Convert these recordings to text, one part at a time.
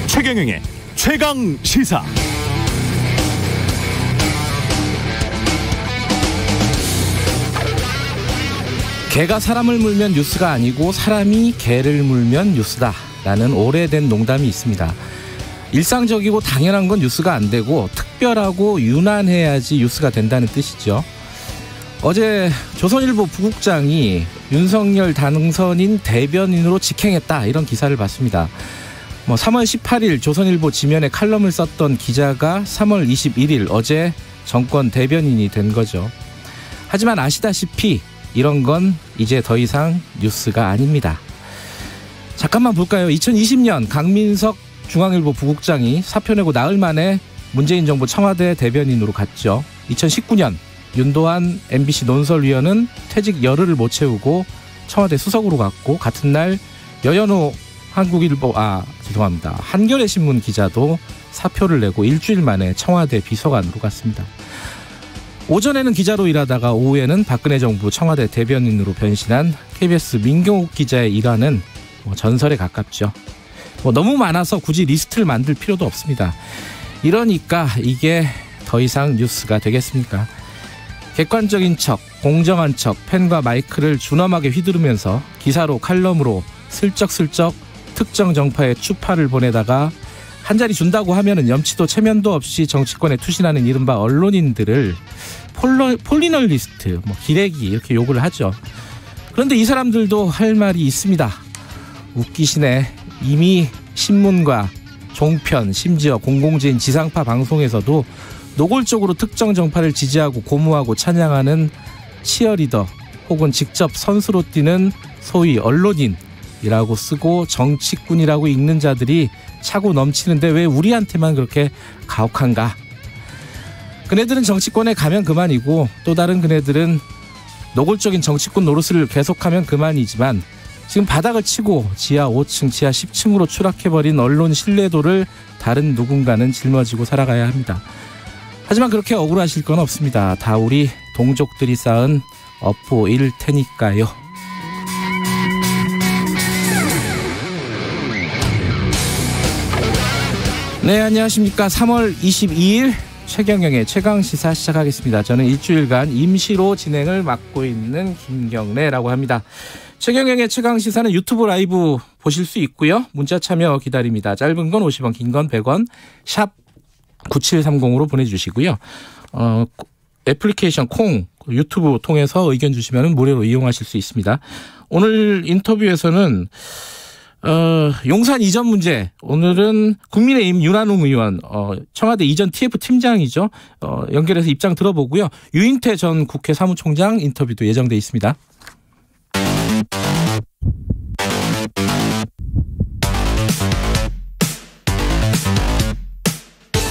최경영의 최강 시사. 개가 사람을 물면 뉴스가 아니고 사람이 개를 물면 뉴스다라는 오래된 농담이 있습니다. 일상적이고 당연한 건 뉴스가 안 되고 특별하고 유난해야지 뉴스가 된다는 뜻이죠. 어제 조선일보 부국장이 윤석열 당선인 대변인으로 직행했다, 이런 기사를 봤습니다. 3월 18일 조선일보 지면에 칼럼을 썼던 기자가 3월 21일 어제 정권 대변인이 된 거죠. 하지만 아시다시피 이런 건 이제 더 이상 뉴스가 아닙니다. 잠깐만 볼까요? 2020년 강민석 중앙일보 부국장이 사표 내고 나흘 만에 문재인 정부 청와대 대변인으로 갔죠. 2019년 윤도한 MBC 논설위원은 퇴직 열흘을 못 채우고 청와대 수석으로 갔고, 같은 날 여연호 한겨레 신문 기자도 사표를 내고 일주일 만에 청와대 비서관으로 갔습니다. 오전에는 기자로 일하다가 오후에는 박근혜 정부 청와대 대변인으로 변신한 KBS 민경욱 기자의 일화는 전설에 가깝죠. 너무 많아서 굳이 리스트를 만들 필요도 없습니다. 이러니까 이게 더 이상 뉴스가 되겠습니까? 객관적인 척, 공정한 척, 펜과 마이크를 준엄하게 휘두르면서 기사로 칼럼으로 슬쩍슬쩍 특정 정파에 추파를 보내다가 한 자리 준다고 하면은 염치도 체면도 없이 정치권에 투신하는 이른바 언론인들을 폴리널리스트, 기레기 이렇게 욕을 하죠. 그런데 이 사람들도 할 말이 있습니다. 웃기시네. 이미 신문과 종편, 심지어 공공지인 지상파 방송에서도 노골적으로 특정 정파를 지지하고 고무하고 찬양하는 치어리더 혹은 직접 선수로 뛰는 소위 언론인이라고 쓰고 정치꾼이라고 읽는 자들이 차고 넘치는데 왜 우리한테만 그렇게 가혹한가? 그네들은 정치권에 가면 그만이고 또 다른 그네들은 노골적인 정치꾼 노릇을 계속하면 그만이지만 지금 바닥을 치고 지하 5층, 지하 10층으로 추락해버린 언론 신뢰도를 다른 누군가는 짊어지고 살아가야 합니다. 하지만 그렇게 억울하실 건 없습니다. 다 우리 동족들이 쌓은 업보일 테니까요. 네, 안녕하십니까. 3월 22일 최경영의 최강시사 시작하겠습니다. 저는 일주일간 임시로 진행을 맡고 있는 김경래라고 합니다. 최경영의 최강시사는 유튜브 라이브 보실 수 있고요. 문자 참여 기다립니다. 짧은 건 50원, 긴 건 100원, 샵 9730으로 보내주시고요. 애플리케이션 콩, 유튜브 통해서 의견 주시면 무료로 이용하실 수 있습니다. 오늘 인터뷰에서는 용산 이전 문제, 오늘은 국민의힘 윤한홍 의원, 청와대 이전 TF 팀장이죠. 연결해서 입장 들어보고요. 유인태 전 국회 사무총장 인터뷰도 예정돼 있습니다.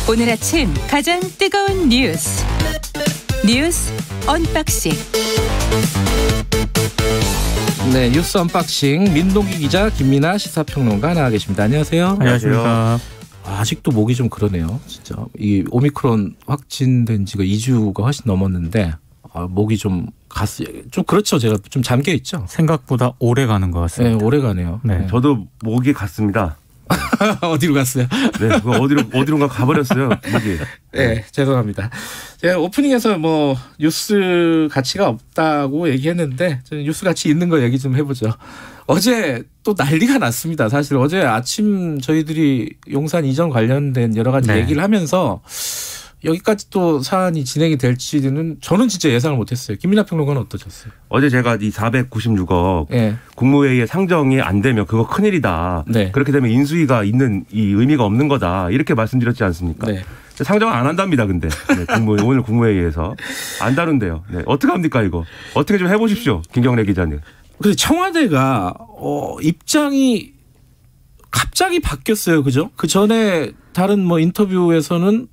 오늘 아침 가장 뜨거운 뉴스 언박싱. 네, 뉴스 언박싱 민동기 기자, 김민아 시사평론가 나와 계십니다. 안녕하세요. 안녕하십니까. 아직도 목이 좀 그러네요. 진짜 이 오미크론 확진된 지가 2주가 훨씬 넘었는데 목이 좀 그렇죠. 제가 좀 잠겨 있죠. 생각보다 오래 가는 것 같습니다. 네, 오래 가네요. 네. 저도 목이 갔습니다. 어디로 갔어요? 네, 어디론가 가버렸어요. 목이. 네, 죄송합니다. 제가 오프닝에서 뉴스 가치가 없다고 얘기했는데 저는 뉴스 가치 있는 거 얘기 좀 해보죠. 어제 또 난리가 났습니다. 사실 어제 아침 저희들이 용산 이전 관련된 여러 가지 얘기를 하면서 여기까지 또 사안이 진행이 될지는 저는 진짜 예상을 못했어요. 김민하 평론가는 어떠셨어요? 어제 제가 이 496억 국무회의에 상정이 안 되면 그거 큰일이다. 네. 그렇게 되면 인수위가 있는 이 의미가 없는 거다. 이렇게 말씀드렸지 않습니까? 네. 상정 안 한답니다. 근데 오늘 국무회의에서 안 다룬대요. 네. 어떻게 합니까 이거? 어떻게 좀 해보십시오. 김경래 기자님. 근데 청와대가 입장이 갑자기 바뀌었어요. 그죠? 그 전에 다른 인터뷰에서는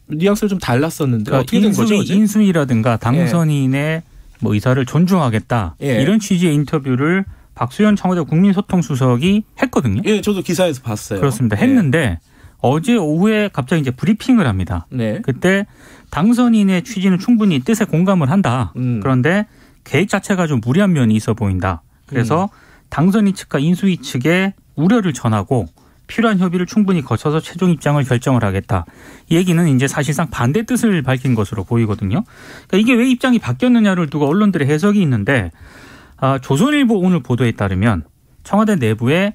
뉘앙스를 좀 달랐었는데 어떻게 된 거죠? 인수위라든가 당선인의 의사를 존중하겠다. 이런 취지의 인터뷰를 박수현 청와대 국민소통수석이 했거든요. 예, 저도 기사에서 봤어요. 그렇습니다. 했는데 어제 오후에 갑자기 이제 브리핑을 합니다. 네. 그때 당선인의 취지는 충분히 뜻에 공감을 한다. 그런데 계획 자체가 좀 무리한 면이 있어 보인다. 그래서 당선인 측과 인수위 측에 우려를 전하고 필요한 협의를 충분히 거쳐서 최종 입장을 결정을 하겠다. 이 얘기는 이제 사실상 반대 뜻을 밝힌 것으로 보이거든요. 그러니까 이게 왜 입장이 바뀌었느냐를 두고 언론들의 해석이 있는데 조선일보 오늘 보도에 따르면 청와대 내부에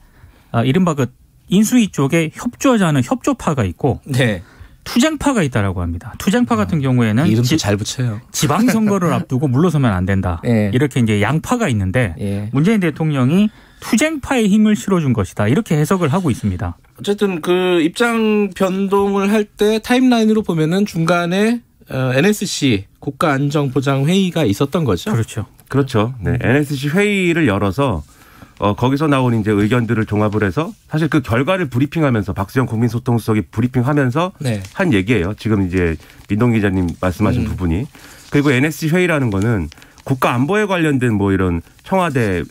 이른바 그 인수위 쪽에 협조하자는 협조파가 있고 네. 투쟁파가 있다라고 합니다. 투쟁파 같은 경우에는 이름도 잘 붙여요. 지방선거를 앞두고 물러서면 안 된다. 예. 이렇게 이제 양파가 있는데 예. 문재인 대통령이 투쟁파의 힘을 실어준 것이다. 이렇게 해석을 하고 있습니다. 어쨌든 그 입장 변동을 할 때 타임라인으로 보면은 중간에 NSC 국가안전보장회의가 있었던 거죠. 그렇죠. 그렇죠. 네. NSC 회의를 열어서 거기서 나온 이제 의견들을 종합을 해서 사실 그 결과를 브리핑하면서 박수영 국민소통수석이 브리핑하면서 네. 한 얘기예요. 지금 이제 민동 기자님 말씀하신 부분이. 그리고 NSC 회의라는 거는 국가 안보에 관련된 뭐 이런 청와대의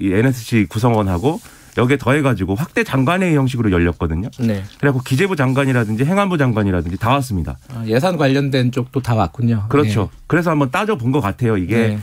NSC 구성원하고 여기에 더해가지고 확대 장관회의 형식으로 열렸거든요. 네. 그래갖고 기재부 장관이라든지 행안부 장관이라든지 다 왔습니다. 예산 관련된 쪽도 다 왔군요. 그렇죠. 네. 그래서 한번 따져본 것 같아요. 이게 네.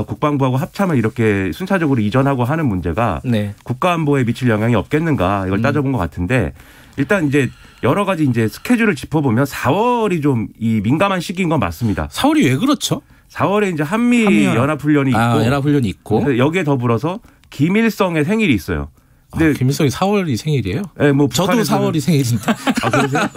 국방부하고 합참을 이렇게 순차적으로 이전하고 하는 문제가 네. 국가안보에 미칠 영향이 없겠는가 이걸 따져본 것 같은데 일단 이제 여러 가지 이제 스케줄을 짚어보면 4월이 좀 이 민감한 시기인 건 맞습니다. 4월이 왜 그렇죠? 4월에 이제 한미 연합훈련이 있고, 연합훈련이 있고 여기에 더불어서 김일성의 생일이 있어요. 근데 김일성이 4월이 생일이에요? 네, 뭐 저도 4월이 생일인데. 아 그러세요?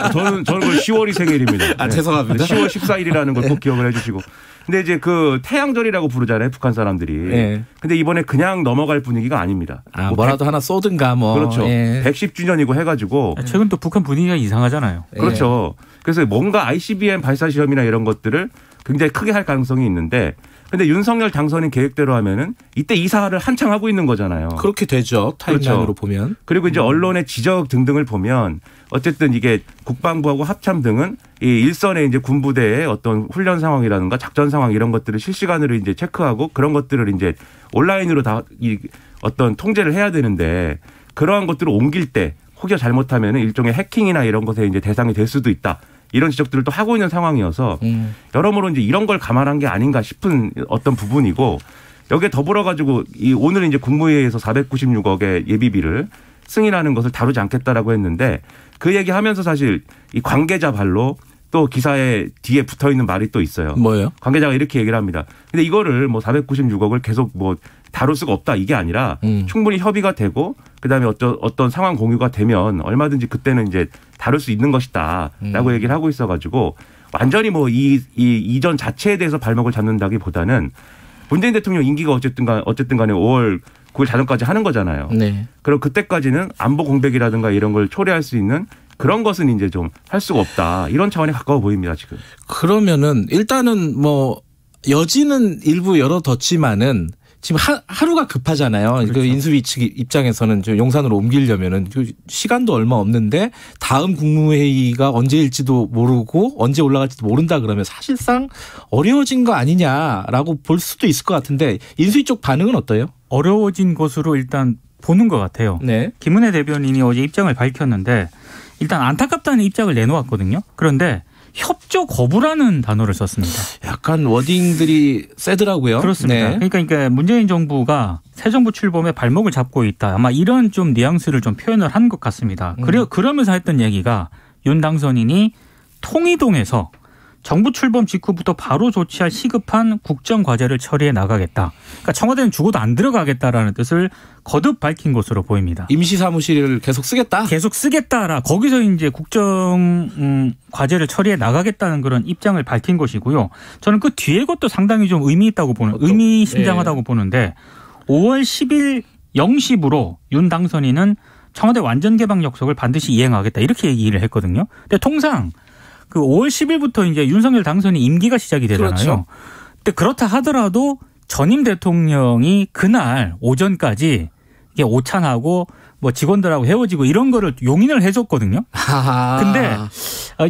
저는 10월이 생일입니다. 아 죄송합니다. 10월 14일이라는 걸 꼭 기억을 해주시고. 근데 이제 그 태양절이라고 부르잖아요, 북한 사람들이. 네. 근데 이번에 그냥 넘어갈 분위기가 아닙니다. 아, 뭐라도 하나 쏘든가 뭐. 그렇죠. 예. 110주년이고 해가지고. 최근 또 북한 분위기가 이상하잖아요. 그렇죠. 그래서 뭔가 ICBM 발사 시험이나 이런 것들을 굉장히 크게 할 가능성이 있는데. 근데 윤석열 당선인 계획대로 하면은 이때 이사를 한창 하고 있는 거잖아요. 그렇게 되죠. 타임라인으로 그렇죠. 보면. 그리고 이제 언론의 지적 등등을 보면 어쨌든 이게 국방부하고 합참 등은 이 일선의 이제 군부대의 어떤 훈련 상황이라든가 작전 상황 이런 것들을 실시간으로 이제 체크하고 그런 것들을 이제 온라인으로 다 이 어떤 통제를 해야 되는데 그러한 것들을 옮길 때 혹여 잘못하면은 일종의 해킹이나 이런 것에 이제 대상이 될 수도 있다. 이런 지적들을 또 하고 있는 상황이어서 여러모로 이제 이런 걸 감안한 게 아닌가 싶은 어떤 부분이고 여기에 더불어 가지고 이 오늘 이제 국무회의에서 496억의 예비비를 승인하는 것을 다루지 않겠다라고 했는데 그 얘기하면서 사실 이 관계자 발로 또 기사에 뒤에 붙어 있는 말이 또 있어요. 뭐예요? 관계자가 이렇게 얘기를 합니다. 근데 이거를 뭐 496억을 계속 뭐 다룰 수가 없다 이게 아니라 충분히 협의가 되고 그다음에 어떤 상황 공유가 되면 얼마든지 그때는 이제 다룰 수 있는 것이다라고 얘기를 하고 있어가지고 완전히 뭐 이 이전 자체에 대해서 발목을 잡는다기보다는 문재인 대통령 임기가 어쨌든 간에 5월 9일 자정까지 하는 거잖아요. 네. 그럼 그때까지는 안보 공백이라든가 이런 걸 초래할 수 있는 그런 것은 이제 좀 할 수가 없다. 이런 차원에 가까워 보입니다, 지금. 그러면은 일단은 뭐 여지는 일부 열어뒀지만은 지금 하루가 급하잖아요. 그렇죠. 그 인수위 측 입장에서는 용산으로 옮기려면은 시간도 얼마 없는데 다음 국무회의가 언제일지도 모르고 언제 올라갈지도 모른다 그러면 사실상 어려워진 거 아니냐라고 볼 수도 있을 것 같은데 인수위 쪽 반응은 어때요? 어려워진 것으로 일단 보는 것 같아요. 네. 김은혜 대변인이 어제 입장을 밝혔는데 일단 안타깝다는 입장을 내놓았거든요. 그런데 협조 거부라는 단어를 썼습니다. 약간 워딩들이 세더라고요. 그렇습니다. 네. 그러니까 문재인 정부가 새 정부 출범에 발목을 잡고 있다. 아마 이런 좀 뉘앙스를 좀 표현을 한 것 같습니다. 그러면서 했던 얘기가 윤 당선인이 통이동에서 정부 출범 직후부터 바로 조치할 시급한 국정과제를 처리해 나가겠다. 그러니까 청와대는 죽어도 안 들어가겠다라는 뜻을 거듭 밝힌 것으로 보입니다. 임시사무실을 계속 쓰겠다? 계속 쓰겠다라. 거기서 이제 국정 과제를 처리해 나가겠다는 그런 입장을 밝힌 것이고요. 저는 그 뒤에 것도 상당히 좀 의미심장하다고 보는데 5월 10일 0시부로 윤 당선인은 청와대 완전개방 약속을 반드시 이행하겠다. 이렇게 얘기를 했거든요. 근데 통상 그 5월 10일부터 이제 윤석열 당선인 임기가 시작이 되잖아요. 그렇죠. 근데 그렇다 하더라도 전임 대통령이 그날 오전까지 이게 오찬하고 뭐 직원들하고 헤어지고 이런 거를 용인을 해줬거든요. 근데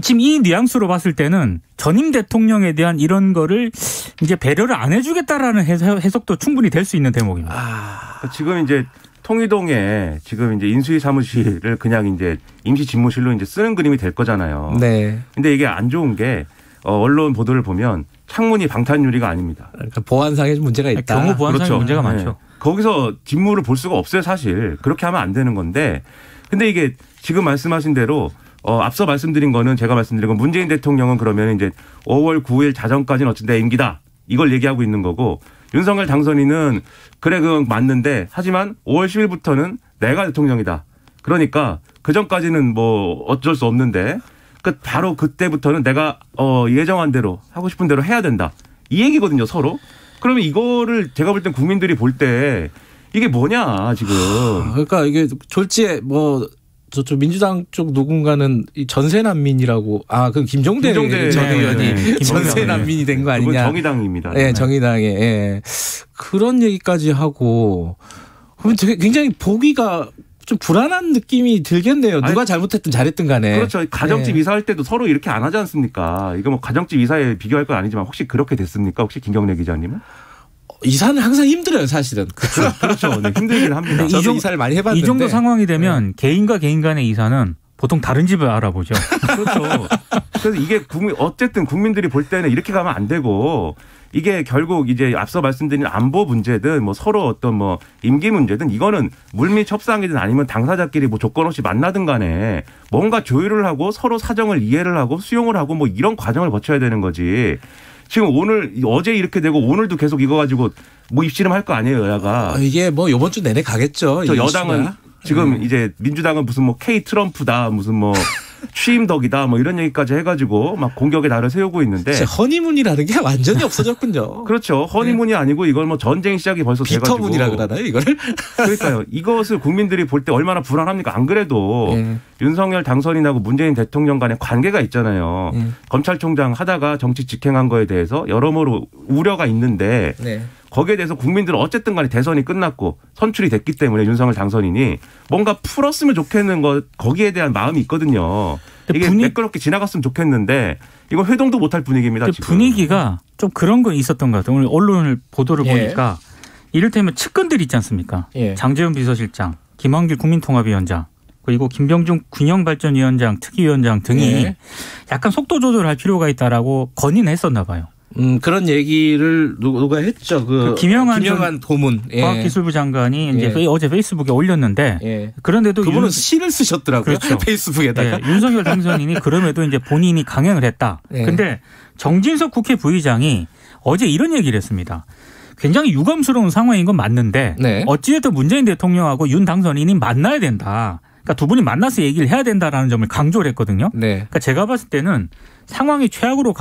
지금 이 뉘앙스로 봤을 때는 전임 대통령에 대한 이런 거를 이제 배려를 안 해주겠다라는 해석도 충분히 될 수 있는 대목입니다. 지금 이제 통이동에 지금 이제 인수위 사무실을 그냥 이제 임시 집무실로 이제 쓰는 그림이 될 거잖아요. 네. 근데 이게 안 좋은 게 언론 보도를 보면 창문이 방탄 유리가 아닙니다. 그러니까 보안상의 문제가 있다. 경호 보안상의 그렇죠. 문제가 많죠. 네. 거기서 직무를 볼 수가 없어요, 사실. 그렇게 하면 안 되는 건데. 근데 이게 지금 말씀하신 대로 앞서 말씀드린 거는 제가 말씀드린 건 문재인 대통령은 그러면 이제 5월 9일 자정까지는 어쨌든 내 임기다. 이걸 얘기하고 있는 거고 윤석열 당선인은 그래 그건 맞는데 하지만 5월 10일부터는 내가 대통령이다. 그러니까 그 전까지는 뭐 어쩔 수 없는데 바로 그때부터는 내가 예정한 대로 하고 싶은 대로 해야 된다. 이 얘기거든요, 서로. 그러면 이거를 제가 볼 땐 국민들이 볼 때 이게 뭐냐 지금. 그러니까 이게 졸지에 뭐 저쪽 민주당 쪽 누군가는 이 전세 난민이라고 그 김종대 전 의원이 전세 난민이 된 거 아니냐. 정의당입니다. 네, 정의당에 그런 얘기까지 하고 그러면 되게 굉장히 보기가 좀 불안한 느낌이 들겠네요. 누가 잘못했든 잘했든 간에. 그렇죠. 가정집 이사할 때도 서로 이렇게 안 하지 않습니까? 이거 뭐 가정집 이사에 비교할 건 아니지만 혹시 그렇게 됐습니까? 혹시 김경래 기자님은? 이사는 항상 힘들어요, 사실은. 그렇죠. 네, 힘들긴 합니다. 저도 이사를 많이 해봤는데. 이 정도 상황이 되면 개인과 개인 간의 이사는 보통 다른 집을 알아보죠. 그렇죠. 그래서 이게 어쨌든 국민들이 볼 때는 이렇게 가면 안 되고 이게 결국 이제 앞서 말씀드린 안보 문제든 뭐 서로 어떤 뭐 임기 문제든 이거는 물밑 협상이든 아니면 당사자끼리 뭐 조건 없이 만나든 간에 뭔가 조율을 하고 서로 사정을 이해를 하고 수용을 하고 뭐 이런 과정을 거쳐야 되는 거지. 지금 어제 이렇게 되고 오늘도 계속 이거 가지고 뭐 입씨름 할 거 아니에요, 여야가. 이게 뭐 이번 주 내내 가겠죠. 여당은 지금 이제 민주당은 무슨 뭐 K 트럼프다 무슨 뭐 취임덕이다 뭐 이런 얘기까지 해가지고 막 공격의 날을 세우고 있는데 허니문이라는 게 완전히 없어졌군요. 그렇죠. 허니문이 아니고 이걸 뭐 전쟁 시작이 벌써 돼가지고. 비터문이라 그러나요 이거를? 그러니까요. 이것을 국민들이 볼 때 얼마나 불안합니까? 안 그래도 윤석열 당선인하고 문재인 대통령 간의 관계가 있잖아요. 검찰총장 하다가 정치 직행한 거에 대해서 여러모로 우려가 있는데 거기에 대해서 국민들은 어쨌든 간에 대선이 끝났고 선출이 됐기 때문에 윤석열 당선인이 뭔가 풀었으면 좋겠는 것 거기에 대한 마음이 있거든요. 이게 매끄럽게 지나갔으면 좋겠는데 이건 회동도 못할 분위기입니다. 지금. 분위기가 좀 그런 거 있었던 것 같아요. 오늘 언론을 보도를 보니까 이를테면 측근들 있지 않습니까? 장제원 비서실장, 김한길 국민통합위원장 그리고 김병준 균형발전위원장 특위위원장 등이 약간 속도 조절할 필요가 있다라고 건의는 했었나 봐요. 그런 얘기를 누가 했죠. 김영한 고문 과학기술부 장관이 이제 어제 페이스북에 올렸는데 그런데도 그분은 시를 쓰셨더라고요. 그렇죠. 페이스북에다가 윤석열 당선인이 그럼에도 이제 본인이 강행을 했다. 근데 정진석 국회 부의장이 어제 이런 얘기를 했습니다. 굉장히 유감스러운 상황인 건 맞는데 어찌됐든 문재인 대통령하고 윤 당선인이 만나야 된다. 그러니까 두 분이 만나서 얘기를 해야 된다라는 점을 강조를 했거든요. 그러니까 제가 봤을 때는 상황이 최악으로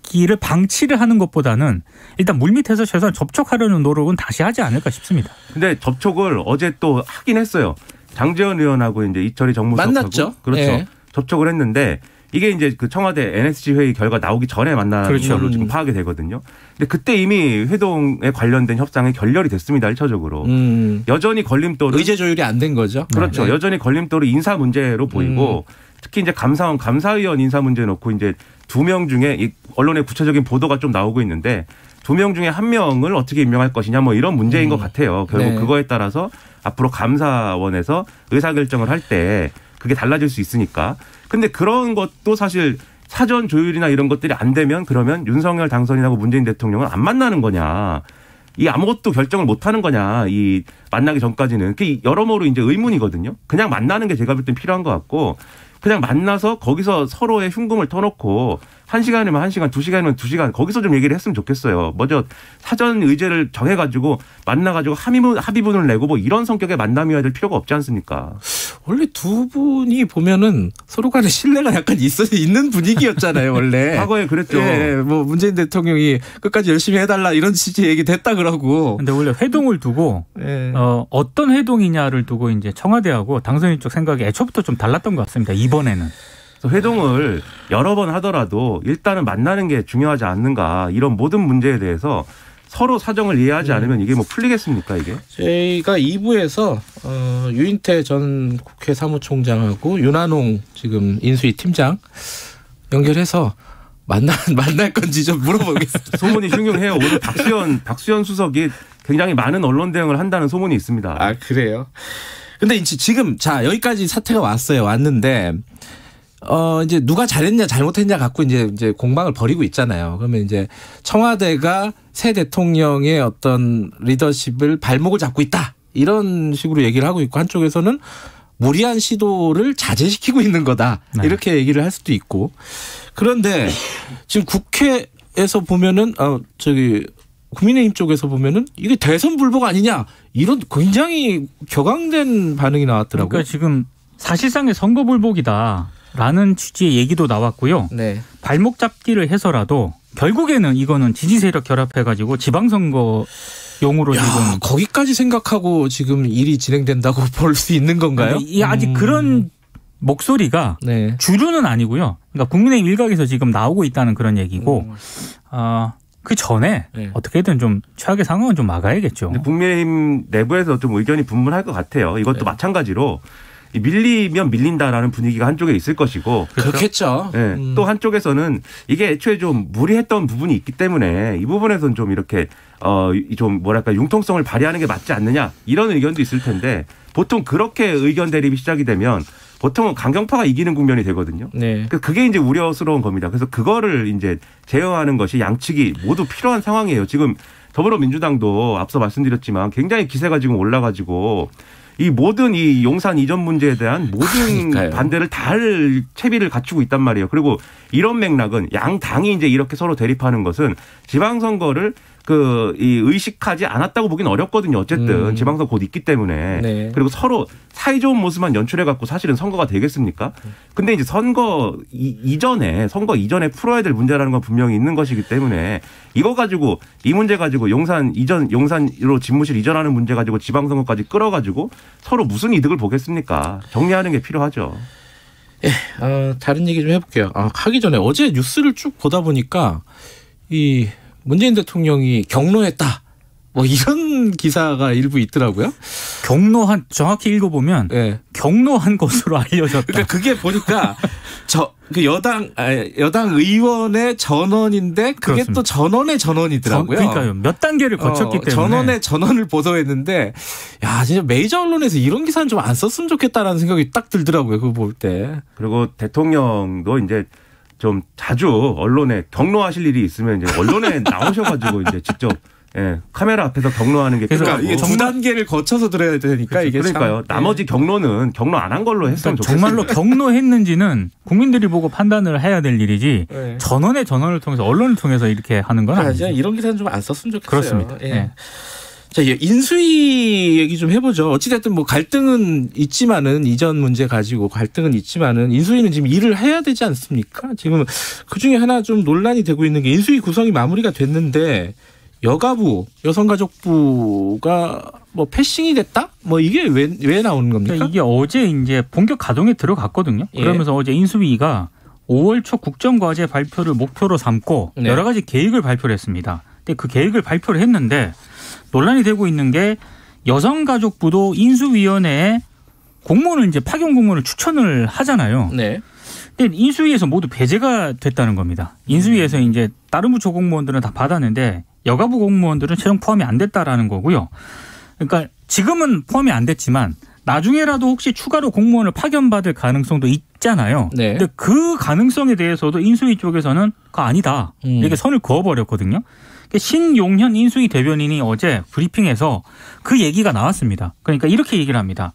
기를 방치를 하는 것보다는 일단 물밑에서 최소한 접촉하려는 노력은 다시 하지 않을까 싶습니다. 근데 접촉을 어제 또 하긴 했어요. 장제원 의원하고 이제 이철희 정무수석하고 만났죠. 그렇죠. 접촉을 했는데 이게 이제 그 청와대 NSC 회의 결과 나오기 전에 만난 걸로 지금 파악이 되거든요. 근데 그때 이미 회동에 관련된 협상이 결렬이 됐습니다. 1차적으로. 여전히 걸림돌은 의제 조율이 안 된 거죠. 그렇죠. 여전히 걸림돌은 인사 문제로 보이고 특히 이제 감사원 감사위원 인사 문제 놓고 이제 2명 중에 이 언론에 구체적인 보도가 좀 나오고 있는데 2명 중에 1명을 어떻게 임명할 것이냐 뭐 이런 문제인 것 같아요. 결국 그거에 따라서 앞으로 감사원에서 의사결정을 할 때 그게 달라질 수 있으니까. 근데 그런 것도 사실 사전 조율이나 이런 것들이 안 되면 그러면 윤석열 당선인하고 문재인 대통령은 안 만나는 거냐. 이 아무것도 결정을 못 하는 거냐. 이 만나기 전까지는. 그게 여러모로 이제 의문이거든요. 그냥 만나는 게 제가 볼 땐 필요한 것 같고 그냥 만나서 거기서 서로의 흉금을 터놓고 1시간이면 1시간, 2시간이면 2시간 거기서 좀 얘기를 했으면 좋겠어요. 먼저 사전 의제를 정해가지고 만나가지고 합의문을 내고 뭐 이런 성격의 만남이어야 될 필요가 없지 않습니까? 원래 두 분이 보면은 서로 간에 신뢰가 약간 있는 분위기였잖아요, 원래. 과거에 그랬죠. 뭐 문재인 대통령이 끝까지 열심히 해달라 이런 취지의 얘기 됐다 그러고. 근데 원래 회동을 두고 어떤 회동이냐를 두고 이제 청와대하고 당선인 쪽 생각이 애초부터 좀 달랐던 것 같습니다. 이번에는. 회동을 여러 번 하더라도 일단은 만나는 게 중요하지 않는가 이런 모든 문제에 대해서 서로 사정을 이해하지 않으면 이게 뭐 풀리겠습니까 이게? 저희가 2부에서 유인태 전 국회 사무총장하고 윤한홍 지금 인수위 팀장 연결해서 만날 건지 좀 물어보겠습니다. 소문이 흉흉해요. 오늘 박수현 수석이 굉장히 많은 언론 대응을 한다는 소문이 있습니다. 아, 그래요? 근데 이제 지금 자 여기까지 사태가 왔는데 이제 누가 잘했냐 잘못했냐 갖고 이제 공방을 벌이고 있잖아요. 그러면 이제 청와대가 새 대통령의 어떤 리더십을 발목을 잡고 있다 이런 식으로 얘기를 하고 있고 한쪽에서는 무리한 시도를 자제시키고 있는 거다 이렇게 얘기를 할 수도 있고 그런데 지금 국회에서 보면은 국민의힘 쪽에서 보면은 이게 대선 불복 아니냐 이런 굉장히 격앙된 반응이 나왔더라고요. 그러니까 지금 사실상의 선거 불복이다라는 취지의 얘기도 나왔고요. 네. 발목 잡기를 해서라도 결국에는 이거는 지지 세력 결합해가지고 지방선거 용으로 지금 거기까지 생각하고 지금 일이 진행된다고 볼 수 있는 건가요? 아직 그런 목소리가 네. 주류는 아니고요. 그러니까 국민의힘 일각에서 지금 나오고 있다는 그런 얘기고 그 전에 네. 어떻게든 좀 최악의 상황은 좀 막아야겠죠. 국민의힘 내부에서 좀 의견이 분분할 것 같아요. 이것도 네. 마찬가지로 밀리면 밀린다라는 분위기가 한쪽에 있을 것이고 그렇겠죠. 네. 또 한쪽에서는 이게 애초에 좀 무리했던 부분이 있기 때문에 이 부분에서는 좀 이렇게 좀 뭐랄까 융통성을 발휘하는 게 맞지 않느냐 이런 의견도 있을 텐데 보통 그렇게 의견 대립이 시작이 되면 보통은 강경파가 이기는 국면이 되거든요. 네. 그게 이제 우려스러운 겁니다. 그래서 그거를 이제 제어하는 것이 양측이 모두 필요한 상황이에요. 지금 더불어민주당도 앞서 말씀드렸지만 굉장히 기세가 지금 올라가지고 이 모든 이 용산 이전 문제에 대한 모든 그러니까요. 반대를 다 할 채비를 갖추고 있단 말이에요. 그리고 이런 맥락은 양 당이 이제 이렇게 서로 대립하는 것은 지방선거를 이 의식하지 않았다고 보기는 어렵거든요. 어쨌든 지방선거 곧 있기 때문에. 네. 그리고 서로 사이좋은 모습만 연출해 갖고 사실은 선거가 되겠습니까? 근데 이제 선거 이전에 풀어야 될 문제라는 건 분명히 있는 것이기 때문에 이거 가지고 이 문제 가지고 용산으로 집무실 이전하는 문제 가지고 지방선거까지 끌어가지고 서로 무슨 이득을 보겠습니까? 정리하는 게 필요하죠. 다른 얘기 좀 해볼게요. 하기 전에 어제 뉴스를 쭉 보다 보니까 이 문재인 대통령이 경로했다. 뭐 이런 기사가 일부 있더라고요. 정확히 읽어보면 네. 경로한 것으로 알려졌다. 그러니까 그게 보니까 그 여당 의원의 전원인데 그게 그렇습니다. 또 전원의 전원이더라고요. 그러니까요. 몇 단계를 거쳤기 때문에. 전원의 전원을 보도했는데 야 진짜 메이저 언론에서 이런 기사는 좀 안 썼으면 좋겠다라는 생각이 딱 들더라고요. 그거 볼 때. 그리고 대통령도 이제 좀 자주 언론에 경로하실 일이 있으면 이제 언론에 나오셔가지고 이제 직접 카메라 앞에서 경로하는 게 그러니까 이게 두 단계를 거쳐서 들어야 되니까 그렇죠. 이게 그러니까요. 참, 나머지 경로는 경로 안 한 걸로 했으면 좋겠습니다. 정말로 경로했는지는 국민들이 보고 판단을 해야 될 일이지 네. 전원을 통해서 언론을 통해서 이렇게 하는 건 아니죠. 이런 기사는 좀 안 썼으면 좋겠어요. 그렇습니다. 예. 네. 자, 인수위 얘기 좀 해보죠. 어찌됐든 뭐 갈등은 있지만은 이전 문제 가지고 갈등은 있지만은 인수위는 지금 일을 해야 되지 않습니까? 지금 그 중에 하나 좀 논란이 되고 있는 게 인수위 구성이 마무리가 됐는데 여가부, 여성가족부가 뭐 패싱이 됐다? 뭐 이게 왜 나오는 겁니까? 그러니까 이게 어제 이제 본격 가동에 들어갔거든요. 그러면서 어제 인수위가 5월 초 국정과제 발표를 목표로 삼고 네. 여러 가지 계획을 발표를 했습니다. 근데 그 계획을 발표를 했는데 논란이 되고 있는 게 여성가족부도 인수위원회에 공무원을 이제 파견 공무원을 추천을 하잖아요. 네. 근데 인수위에서 모두 배제가 됐다는 겁니다. 인수위에서 이제 다른 부처 공무원들은 다 받았는데 여가부 공무원들은 최종 포함이 안 됐다라는 거고요. 그러니까 지금은 포함이 안 됐지만 나중에라도 혹시 추가로 공무원을 파견받을 가능성도 있잖아요. 네. 근데 그 가능성에 대해서도 인수위 쪽에서는 그거 아니다. 이렇게 선을 그어버렸거든요. 신용현 인수위 대변인이 어제 브리핑에서 그 얘기가 나왔습니다. 그러니까 이렇게 얘기를 합니다.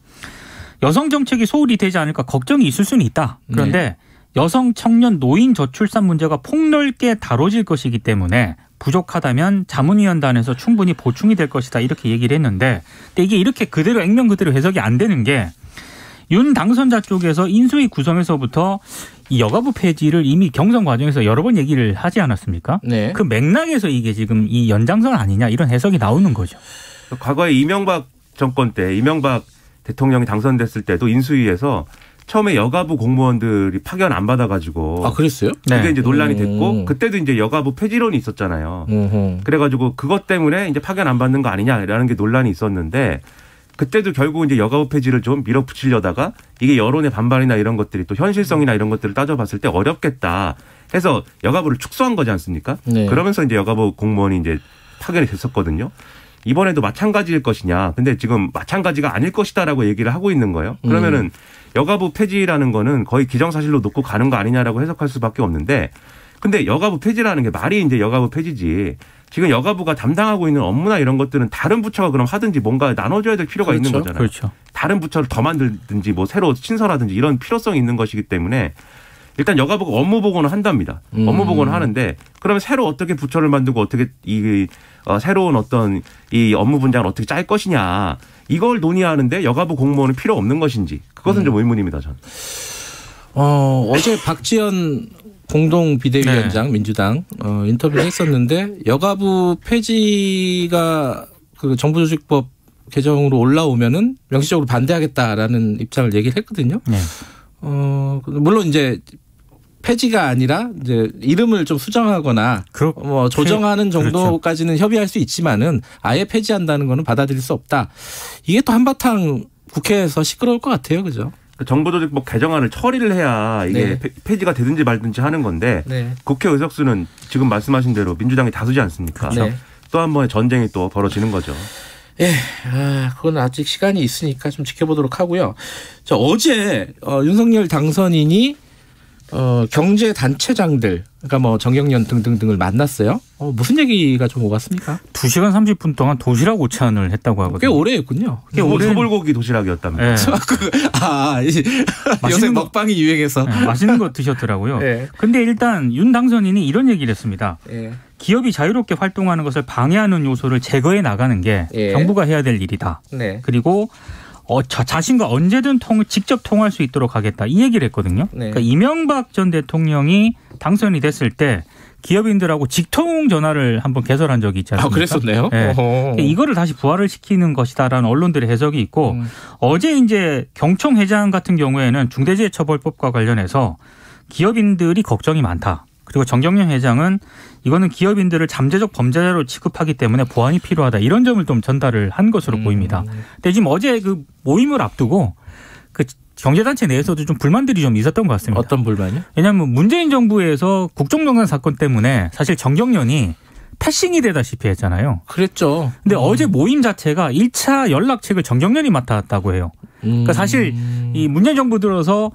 여성 정책이 소홀히 되지 않을까 걱정이 있을 수는 있다. 그런데 여성, 청년, 노인 저출산 문제가 폭넓게 다뤄질 것이기 때문에 부족하다면 자문위원단에서 충분히 보충이 될 것이다. 이렇게 얘기를 했는데 근데 이게 이렇게 그대로 액면 그대로 해석이 안 되는 게 윤 당선자 쪽에서 인수위 구성에서부터 이 여가부 폐지를 이미 경선 과정에서 여러 번 얘기를 하지 않았습니까? 네. 그 맥락에서 이게 지금 이 연장선 아니냐 이런 해석이 나오는 거죠. 과거에 이명박 정권 때 이명박 대통령이 당선됐을 때도 인수위에서 처음에 여가부 공무원들이 파견 안 받아가지고. 그랬어요? 그게 네. 이제 논란이 됐고 그때도 이제 여가부 폐지론이 있었잖아요. 그래가지고 그것 때문에 이제 파견 안 받는 거 아니냐라는 게 논란이 있었는데 그때도 결국 이제 여가부 폐지를 좀 밀어붙이려다가 이게 여론의 반발이나 이런 것들이 또 현실성이나 이런 것들을 따져봤을 때 어렵겠다 해서 여가부를 축소한 거지 않습니까? 네. 그러면서 이제 여가부 공무원이 이제 파견이 됐었거든요. 이번에도 마찬가지일 것이냐. 근데 지금 마찬가지가 아닐 것이다라고 얘기를 하고 있는 거예요. 그러면은 여가부 폐지라는 거는 거의 기정사실로 놓고 가는 거 아니냐라고 해석할 수밖에 없는데 근데 여가부 폐지라는 게 말이 이제 여가부 폐지지. 지금 여가부가 담당하고 있는 업무나 이런 것들은 다른 부처가 그럼 하든지 뭔가 나눠줘야 될 필요가 있는 거잖아요. 그렇죠. 다른 부처를 더 만들든지 뭐 새로 신설하든지 이런 필요성이 있는 것이기 때문에 일단 여가부가 업무 보고는 한답니다. 업무 보고는 하는데 그러면 새로 어떻게 부처를 만들고 어떻게 새로운 어떤 이 업무 분장을 어떻게 짤 것이냐 이걸 논의하는데 여가부 공무원은 필요 없는 것인지 그것은 좀 의문입니다. 저는. 어제 박지원 공동 비대위원장 민주당 인터뷰를 했었는데 여가부 폐지가 그 정부조직법 개정으로 올라오면은 명시적으로 반대하겠다라는 입장을 얘기를 했거든요. 네. 물론 이제 폐지가 아니라 이제 이름을 좀 수정하거나 뭐 조정하는 정도까지는 그렇죠. 협의할 수 있지만은 아예 폐지한다는 거는 받아들일 수 없다. 이게 또 한바탕 국회에서 시끄러울 것 같아요, 그죠? 정부조직법 개정안을 처리를 해야 이게 네. 폐지가 되든지 말든지 하는 건데 네. 국회 의석수는 지금 말씀하신 대로 민주당이 다수지 않습니까? 네. 또 한 번의 전쟁이 또 벌어지는 거죠. 예, 그건 아직 시간이 있으니까 좀 지켜보도록 하고요. 어제 윤석열 당선인이 경제 단체장들, 그러니까 뭐 정경련 등등등을 만났어요. 무슨 얘기가 좀 오갔습니까? 2시간 30분 동안 도시락 오찬을 했다고 하거든요. 꽤 오래 했군요. 꽤 오래 소불고기 도시락이었답니다. 네. 요새 먹방이 유행해서 네, 맛있는 거 드셨더라고요. 네. 근데 일단 윤 당선인이 이런 얘기를 했습니다. 네. 기업이 자유롭게 활동하는 것을 방해하는 요소를 제거해 나가는 게 네. 정부가 해야 될 일이다. 네. 그리고 자신과 언제든 직접 통화할 수 있도록 하겠다. 이 얘기를 했거든요. 네. 그러니까 이명박 전 대통령이 당선이 됐을 때 기업인들하고 직통 전화를 한번 개설한 적이 있지 않습니까? 그랬었네요. 네. 이거를 다시 부활을 시키는 것이다라는 언론들의 해석이 있고 어제 이제 경총 회장 같은 경우에는 중대재해처벌법과 관련해서 기업인들이 걱정이 많다. 그리고 정경련 회장은 이거는 기업인들을 잠재적 범죄자로 취급하기 때문에 보완이 필요하다. 이런 점을 좀 전달을 한 것으로 보입니다. 근데 지금 어제 그 모임을 앞두고 그 경제단체 내에서도 좀 불만들이 좀 있었던 것 같습니다. 어떤 불만이요? 왜냐하면 문재인 정부에서 국정농단 사건 때문에 사실 정경련이 패싱이 되다시피 했잖아요. 그랬죠. 근데 어제 모임 자체가 1차 연락책을 정경련이 맡았다고 해요. 그러니까 사실 이 문재인 정부 들어서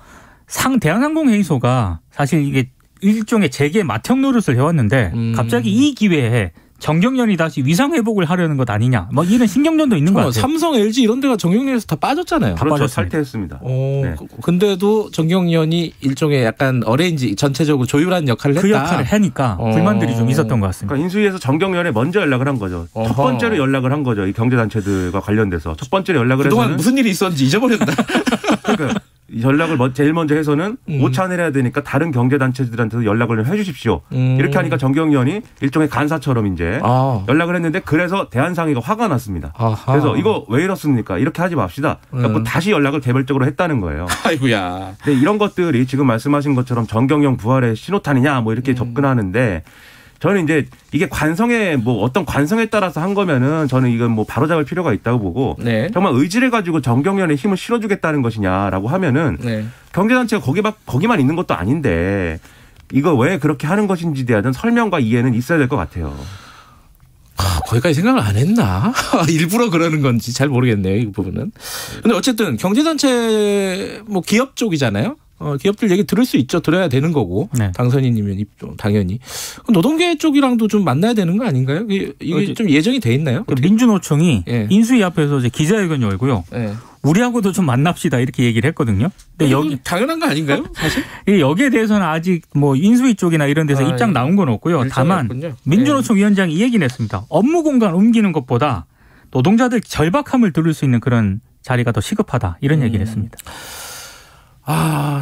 대한항공회의소가 사실 이게 일종의 재계 맏형 노릇을 해왔는데 갑자기 이 기회에 정경련이 다시 위상 회복을 하려는 것 아니냐. 뭐 이런 신경전도 있는 것 같아요. 삼성, LG 이런 데가 정경련에서 다 빠졌잖아요. 그렇죠. 탈퇴했습니다. 네. 근데도 정경련이 일종의 약간 어레인지 전체적으로 조율한 역할을 했다. 그 역할을 하니까 불만들이 좀 있었던 것 같습니다. 그러니까 인수위에서 정경련에 먼저 연락을 한 거죠. 첫 번째로 연락을 한 거죠. 이 경제단체들과 관련돼서. 첫 번째로 연락을 해서는. 그동안 무슨 일이 있었는지 잊어버렸다. 그러니까 연락을 제일 먼저 해서는 오찬을 해야 되니까 다른 경제단체들한테도 연락을 해 주십시오. 이렇게 하니까 정경련이 일종의 간사처럼 이제 연락을 했는데 그래서 대한상의가 화가 났습니다. 그래서 이거 왜 이렇습니까? 이렇게 하지 맙시다. 그래서 다시 연락을 개별적으로 했다는 거예요. 아이고야. 네, 이런 것들이 지금 말씀하신 것처럼 정경련 부활의 신호탄이냐 뭐 이렇게 접근하는데 저는 이제 이게 관성에 뭐 어떤 관성에 따라서 한 거면은 저는 이건 뭐 바로잡을 필요가 있다고 보고 네. 정말 의지를 가지고 정경련에 힘을 실어주겠다는 것이냐라고 하면은 네. 경제단체가 거기만 있는 것도 아닌데 이거 왜 그렇게 하는 것인지에 대한 설명과 이해는 있어야 될 것 같아요. 거기까지 생각을 안 했나? 일부러 그러는 건지 잘 모르겠네요, 이 부분은. 근데 어쨌든 경제단체 뭐 기업 쪽이잖아요. 기업들 얘기 들을 수 있죠. 들어야 되는 거고. 네. 당선인이면 당연히. 노동계 쪽이랑도 좀 만나야 되는 거 아닌가요? 이게 좀 예정이 돼 있나요? 민주노총이 인수위 앞에서 이제 기자회견 열고요. 네. 우리하고도 좀 만납시다 이렇게 얘기를 했거든요. 근데 여기 당연한 거 아닌가요? 사실? 여기에 대해서는 아직 뭐 인수위 쪽이나 이런 데서 입장 나온 건 없고요. 다만 민주노총 위원장이 이 얘기는 했습니다. 업무 공간 옮기는 것보다 노동자들 절박함을 들을 수 있는 그런 자리가 더 시급하다 이런 얘기를 했습니다.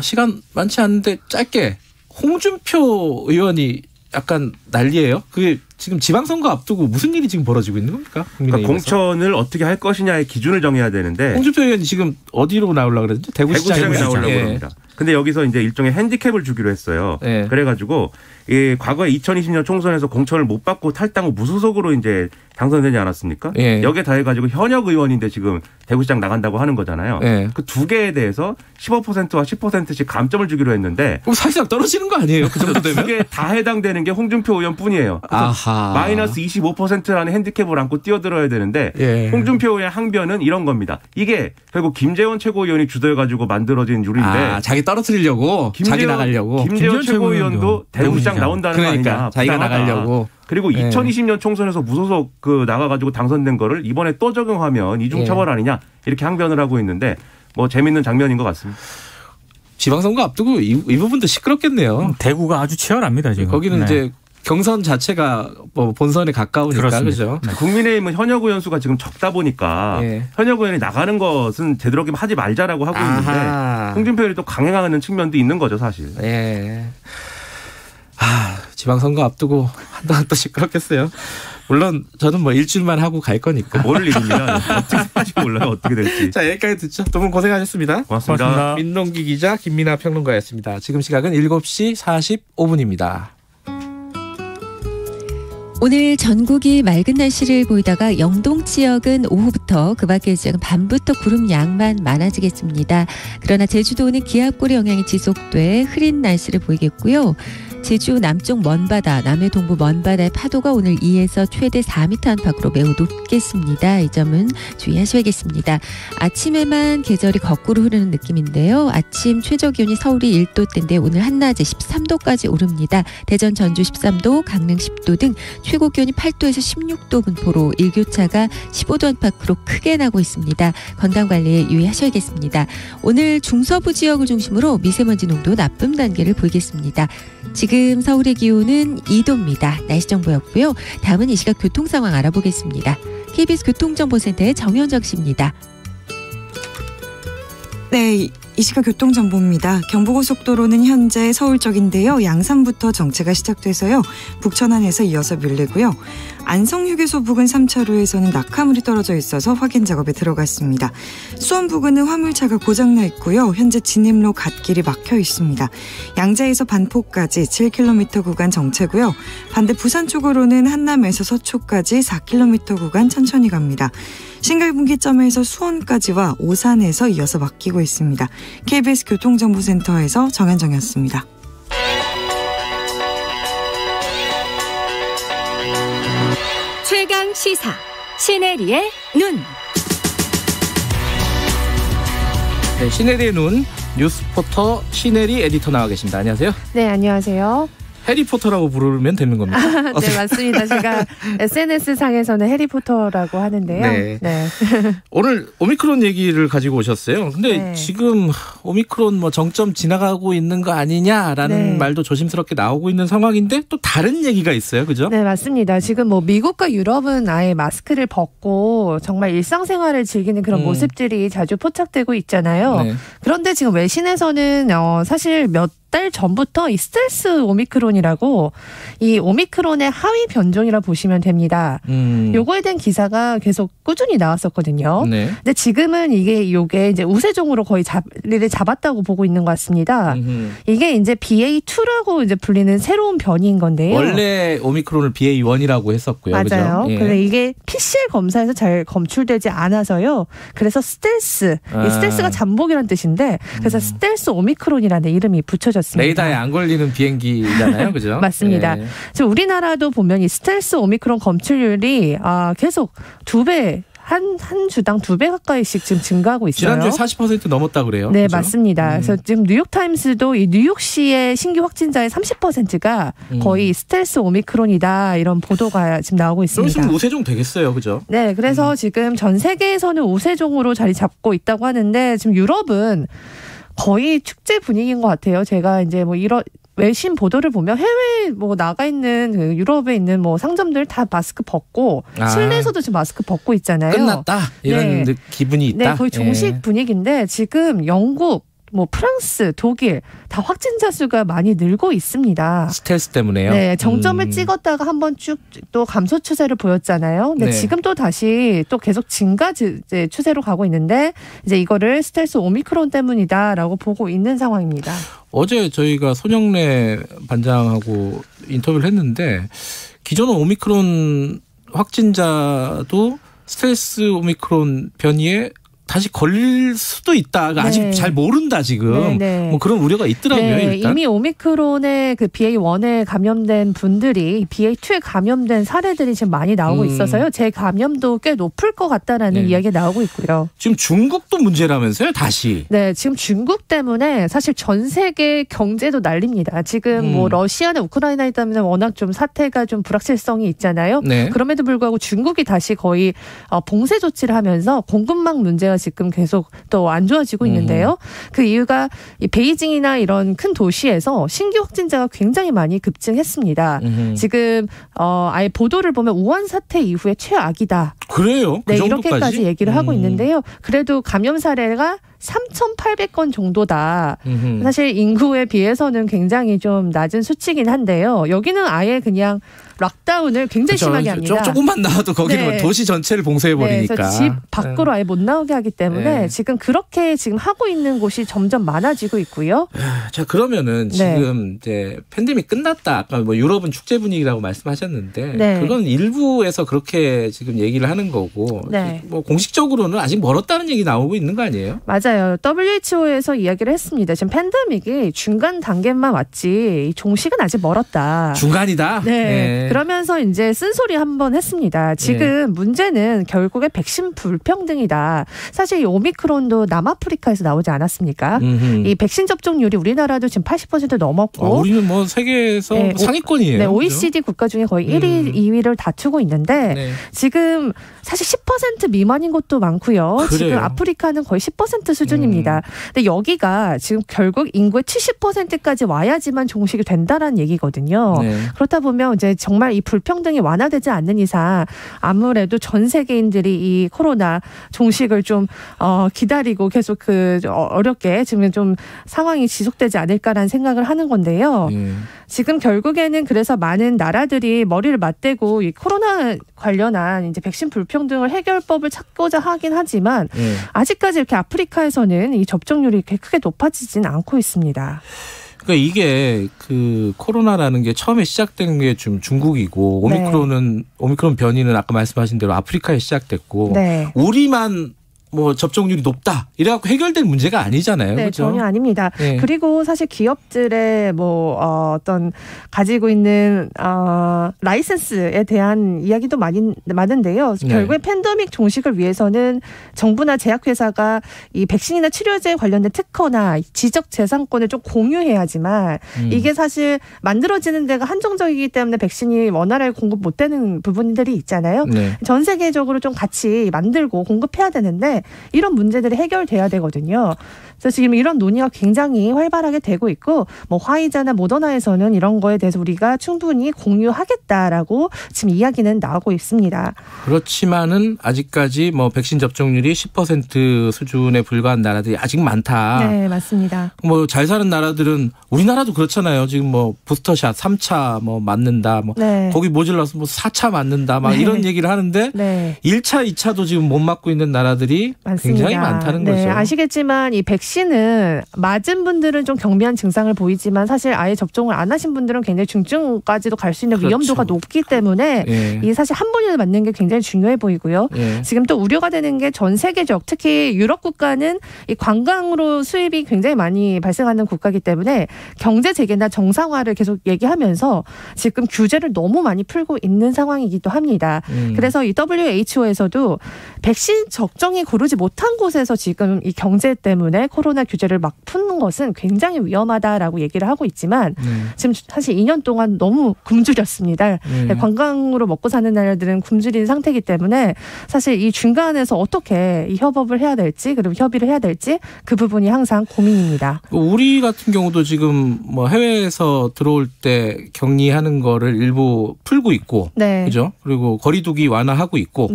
시간 많지 않은데 짧게 홍준표 의원이 약간 난리예요. 그게 지금 지방선거 앞두고 무슨 일이 지금 벌어지고 있는 겁니까? 그러니까 공천을 어떻게 할 것이냐의 기준을 정해야 되는데 홍준표 의원이 지금 어디로 나오려고 그랬죠? 대구시장에 나오려고 합니다. 근데 여기서 이제 일종의 핸디캡을 주기로 했어요. 그래가지고 과거에 2020년 총선에서 공천을 못 받고 탈당 후 무소속으로 이제 당선되지 않았습니까? 예. 여기에 더해가지고 현역 의원인데 지금 대구시장 나간다고 하는 거잖아요. 예. 그 두 개에 대해서 15%와 10%씩 감점을 주기로 했는데 그럼 사실상 떨어지는 거 아니에요? 그 정도 되면? 두 개 다 해당되는 게 홍준표 의원뿐이에요. 아하. 마이너스 25%라는 핸디캡을 안고 뛰어들어야 되는데 예. 홍준표 의원의 항변은 이런 겁니다. 이게 결국 김재원 최고위원이 주도해가지고 만들어진 룰인데 자기 떨어뜨리려고 자기 나가려고 김재원 최고위원도 대구시장 나온다는 그러니까, 거 아니냐. 자기가 나가려고. 그리고 2020년 총선에서 무소속 나가가지고 당선된 거를 이번에 또 적용하면 이중처벌 아니냐 이렇게 항변을 하고 있는데 뭐 재밌는 장면인 것 같습니다. 지방선거 앞두고 이 부분도 시끄럽겠네요. 대구가 아주 치열합니다 지금. 거기는 이제 경선 자체가 뭐 본선에 가까우니까 그렇죠. 네. 국민의힘은 현역 의원 수가 지금 적다 보니까 현역 의원이 나가는 것은 되도록이면 하지 말자라고 하고 있는데 홍준표 의원이 또 강행하는 측면도 있는 거죠 사실. 예. 지방선거 앞두고 한동안 또 시끄럽겠어요. 물론 저는 뭐 일주일만 하고 갈 거니까. 모를 일입니다. 어떻게 될지 몰라요. 어떻게 될지. 자, 여기까지 듣죠. 두 분 고생하셨습니다. 고맙습니다. 민동기 기자, 김민아 평론가였습니다. 지금 시각은 7시 45분입니다. 오늘 전국이 맑은 날씨를 보이다가 영동 지역은 오후부터 그 밖의 지역은 밤부터 구름 양만 많아지겠습니다. 그러나 제주도는 기압골의 영향이 지속돼 흐린 날씨를 보이겠고요. 제주 남쪽 먼바다, 남해 동부 먼바다의 파도가 오늘 2에서 최대 4m 안팎으로 매우 높겠습니다. 이 점은 주의하셔야겠습니다. 아침에만 계절이 거꾸로 흐르는 느낌인데요. 아침 최저 기온이 서울이 1도대인데 오늘 한낮에 13도까지 오릅니다. 대전, 전주 13도, 강릉 10도 등 최고 기온이 8도에서 16도 분포로 일교차가 15도 안팎으로 크게 나고 있습니다. 건강관리에 유의하셔야겠습니다. 오늘 중서부 지역을 중심으로 미세먼지 농도 나쁨 단계를 보이겠습니다. 지금 서울의 기온은 2도입니다. 날씨 정보였고요. 다음은 이 시각 교통 상황 알아보겠습니다. KBS 교통정보센터의 정현정 씨입니다. 네, 이 시각 교통정보입니다. 경부고속도로는 현재 서울 쪽인데요. 양산부터 정체가 시작돼서요. 북천안에서 이어서 밀리고요. 안성휴게소 부근 3차로에서는 낙하물이 떨어져 있어서 확인 작업에 들어갔습니다. 수원 부근은 화물차가 고장나 있고요. 현재 진입로 갓길이 막혀 있습니다. 양재에서 반포까지 7km 구간 정체고요. 반대 부산 쪽으로는 한남에서 서초까지 4km 구간 천천히 갑니다. 신갈분기점에서 수원까지와 오산에서 이어서 막히고 있습니다. KBS 교통정보센터에서 정현정이었습니다. 최강 시사 신혜리의 눈. 네, 신혜리의 눈 뉴스포터 신혜리 에디터 나와 계십니다. 안녕하세요. 네, 안녕하세요. 해리포터라고 부르면 되는 겁니다. 네, 맞습니다. 제가 SNS상에서는 해리포터라고 하는데요. 네. 네. 오늘 오미크론 얘기를 가지고 오셨어요. 근데 네. 지금 오미크론 뭐 정점 지나가고 있는 거 아니냐라는 네. 말도 조심스럽게 나오고 있는 상황인데 또 다른 얘기가 있어요. 그죠? 네, 맞습니다. 지금 뭐 미국과 유럽은 아예 마스크를 벗고 정말 일상생활을 즐기는 그런 모습들이 자주 포착되고 있잖아요. 네. 그런데 지금 외신에서는 사실 몇 달 전부터 이 스텔스 오미크론이라고 이 오미크론의 하위 변종이라 보시면 됩니다. 요거에 대한 기사가 계속 꾸준히 나왔었거든요. 네. 근데 지금은 요게 이제 우세종으로 거의 자리를 잡았다고 보고 있는 것 같습니다. 이게 이제 BA2라고 이제 불리는 새로운 변이인 건데요. 원래 오미크론을 BA1이라고 했었고요. 맞아요. 그죠? 예. 근데 이게 PCR 검사에서 잘 검출되지 않아서요. 그래서 스텔스, 이 스텔스가 잠복이라는 뜻인데 그래서 스텔스 오미크론이라는 이름이 붙여졌습니다. 레이더에 안 걸리는 비행기잖아요. 그죠? 맞습니다. 예. 지금 우리나라도 보면 이 스텔스 오미크론 검출률이 계속 2배, 한 주당 2배 가까이씩 지금 증가하고 있어요. 지난주에 40% 넘었다 그래요. 네, 그렇죠? 맞습니다. 그래서 지금 뉴욕타임스도 이 뉴욕시의 신규 확진자의 30%가 거의 스텔스 오미크론이다 이런 보도가 지금 나오고 있습니다. 좀 우세종 되겠어요, 그죠? 네, 그래서 지금 전 세계에서는 우세종으로 자리 잡고 있다고 하는데 지금 유럽은 거의 축제 분위기인 것 같아요. 제가 이제 뭐 이런 외신 보도를 보면 해외 뭐 나가 있는 그 유럽에 있는 뭐 상점들 다 마스크 벗고 실내에서도 지금 마스크 벗고 있잖아요. 끝났다 이런 네. 기분이 있다. 네, 거의 종식 분위기인데 지금 영국, 뭐 프랑스, 독일 다 확진자 수가 많이 늘고 있습니다. 스텔스 때문에요? 네, 정점을 찍었다가 한번 쭉 또 감소 추세를 보였잖아요. 근데 네. 지금 또 다시 또 계속 증가 추세로 가고 있는데 이제 이거를 스텔스 오미크론 때문이다라고 보고 있는 상황입니다. 어제 저희가 손영래 반장하고 인터뷰를 했는데 기존은 오미크론 확진자도 스텔스 오미크론 변이에 다시 걸릴 수도 있다. 그러니까 아직 잘 모른다 지금. 뭐 그런 우려가 있더라고요. 일단. 이미 오미크론의 그 BA1에 감염된 분들이 BA2에 감염된 사례들이 지금 많이 나오고 있어서요. 재감염도 꽤 높을 것 같다라는 이야기가 나오고 있고요. 지금 중국도 문제라면서요, 다시. 네, 지금 중국 때문에 사실 전 세계 경제도 난립니다. 지금 뭐 러시아나 우크라이나 때문에 워낙 좀 사태가 좀 불확실성이 있잖아요. 그럼에도 불구하고 중국이 다시 거의 봉쇄 조치를 하면서 공급망 문제가 지금 계속 또 안 좋아지고 있는데요. 그 이유가 이 베이징이나 이런 큰 도시에서 신규 확진자가 굉장히 많이 급증했습니다. 지금 아예 보도를 보면 우한 사태 이후에 최악이다. 그래요? 네, 이렇게까지 얘기를 하고 있는데요. 그래도 감염 사례가 3,800건 정도다. 사실 인구에 비해서는 굉장히 좀 낮은 수치긴 한데요. 여기는 아예 그냥 락다운을 굉장히 심하게 합니다. 조금만 나와도 거기는 도시 전체를 봉쇄해버리니까. 그래서 집 밖으로 아예 못 나오게 하기 때문에 지금 그렇게 지금 하고 있는 곳이 점점 많아지고 있고요. 자, 그러면은 지금 이제 팬데믹 끝났다. 아까 뭐 유럽은 축제 분위기라고 말씀하셨는데 그건 일부에서 그렇게 지금 얘기를 하는 거고 뭐 공식적으로는 아직 멀었다는 얘기 나오고 있는 거 아니에요? 맞아요. WHO에서 이야기를 했습니다. 지금 팬데믹이 중간 단계만 왔지 종식은 아직 멀었다. 중간이다? 그러면서 이제 쓴소리 한번 했습니다. 지금 문제는 결국에 백신 불평등이다. 사실 이 오미크론도 남아프리카에서 나오지 않았습니까? 이 백신 접종률이 우리나라도 지금 80% 넘었고 우리는 뭐 세계에서 상위권이에요. 네, OECD 국가 중에 거의 1위, 2위를 다투고 있는데 지금 사실 10% 미만인 곳도 많고요. 그래요. 지금 아프리카는 거의 10% 수준입니다. 근데 여기가 지금 결국 인구의 70%까지 와야지만 종식이 된다라는 얘기거든요. 그렇다 보면 이제 정말 이 불평등이 완화되지 않는 이상 아무래도 전 세계인들이 이 코로나 종식을 좀 기다리고 계속 어렵게 지금 좀 상황이 지속되지 않을까라는 생각을 하는 건데요. 지금 결국에는 그래서 많은 나라들이 머리를 맞대고 이 코로나 관련한 이제 백신 불평등을 해결법을 찾고자 하긴 하지만 아직까지 이렇게 아프리카에서는 이 접종률이 이렇게 크게 높아지진 않고 있습니다. 그러니까 이게 그 코로나라는 게 처음에 시작된 게 좀 중국이고 오미크론 변이는 아까 말씀하신 대로 아프리카에 시작됐고 우리만 뭐 접종률이 높다 이래갖고 해결될 문제가 아니잖아요. 네, 그렇죠? 전혀 아닙니다. 그리고 사실 기업들의 뭐 어떤 가지고 있는 라이센스에 대한 이야기도 많은데요. 결국에 팬데믹 종식을 위해서는 정부나 제약회사가 이 백신이나 치료제 관련된 특허나 지적 재산권을 좀 공유해야지만 이게 사실 만들어지는 데가 한정적이기 때문에 백신이 원활하게 공급 못 되는 부분들이 있잖아요. 전 세계적으로 좀 같이 만들고 공급해야 되는데 이런 문제들이 해결돼야 되거든요. 그래서 지금 이런 논의가 굉장히 활발하게 되고 있고 뭐 화이자나 모더나에서는 이런 거에 대해서 우리가 충분히 공유하겠다라고 지금 이야기는 나오고 있습니다. 그렇지만은 아직까지 뭐 백신 접종률이 10% 수준에 불과한 나라들이 아직 많다. 네, 맞습니다. 뭐 잘 사는 나라들은 우리나라도 그렇잖아요. 지금 뭐 부스터샷 3차 뭐 맞는다. 뭐 거기 모질러서 뭐 4차 맞는다. 막 이런 얘기를 하는데 1차, 2차도 지금 못 맞고 있는 나라들이 많습니다. 굉장히 많다는 거죠. 아시겠지만 이 백신은 맞은 분들은 좀 경미한 증상을 보이지만 사실 아예 접종을 안 하신 분들은 굉장히 중증까지도 갈 수 있는 위험도가 높기 때문에 이 사실 한 번이라도 맞는 게 굉장히 중요해 보이고요. 지금 또 우려가 되는 게 전 세계적 특히 유럽 국가는 이 관광으로 수입이 굉장히 많이 발생하는 국가이기 때문에 경제 재개나 정상화를 계속 얘기하면서 지금 규제를 너무 많이 풀고 있는 상황이기도 합니다. 그래서 이 WHO에서도 백신 적정이 고르지 못한 곳에서 지금 이 경제 때문에 코로나 규제를 막 푸는 것은 굉장히 위험하다라고 얘기를 하고 있지만 지금 사실 2년 동안 너무 굶주렸습니다. 관광으로 먹고 사는 나라들은 굶주린 상태이기 때문에 사실 이 중간에서 어떻게 이 협업을 해야 될지 그리고 협의를 해야 될지 그 부분이 항상 고민입니다. 우리 같은 경우도 지금 뭐 해외에서 들어올 때 격리하는 거를 일부 풀고 있고 그죠? 그리고 거리두기 완화하고 있고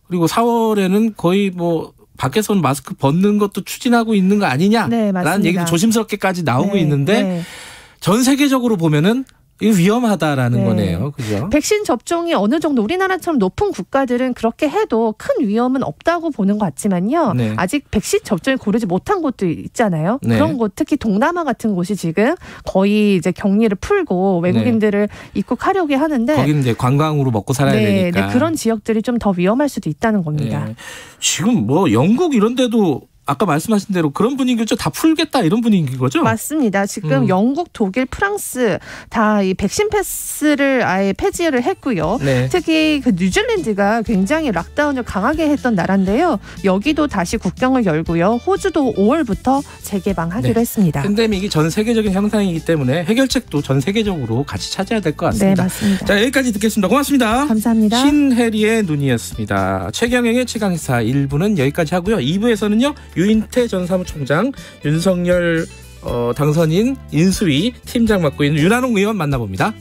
그리고 4월에는 거의 뭐 밖에서는 마스크 벗는 것도 추진하고 있는 거 아니냐라는 얘기도 조심스럽게까지 나오고 있는데 전 세계적으로 보면은 이거 위험하다라는 거네요. 그죠? 백신 접종이 어느 정도 우리나라처럼 높은 국가들은 그렇게 해도 큰 위험은 없다고 보는 것 같지만요. 네. 아직 백신 접종을 고르지 못한 곳도 있잖아요. 네. 그런 곳, 특히 동남아 같은 곳이 지금 거의 이제 격리를 풀고 외국인들을 입국하려고 하는데 거기는 이제 관광으로 먹고 살아야 되니까. 네, 그런 지역들이 좀 더 위험할 수도 있다는 겁니다. 네. 지금 뭐 영국 이런 데도 아까 말씀하신 대로 그런 분위기죠. 다 풀겠다 이런 분위기인 거죠? 맞습니다. 지금 영국, 독일, 프랑스 다 이 백신 패스를 아예 폐지를 했고요. 네. 특히 그 뉴질랜드가 굉장히 락다운을 강하게 했던 나라인데요. 여기도 다시 국경을 열고요. 호주도 5월부터 재개방하기로 했습니다. 팬데믹이 전 세계적인 현상이기 때문에 해결책도 전 세계적으로 같이 찾아야 될 것 같습니다. 네, 맞습니다. 자, 여기까지 듣겠습니다. 고맙습니다. 감사합니다. 신혜리의 눈이었습니다. 최경영의 최강시사 1부는 여기까지 하고요. 2부에서는요. 유인태 전 사무총장, 윤석열 당선인 인수위 팀장 맡고 있는 윤한홍 의원 만나봅니다.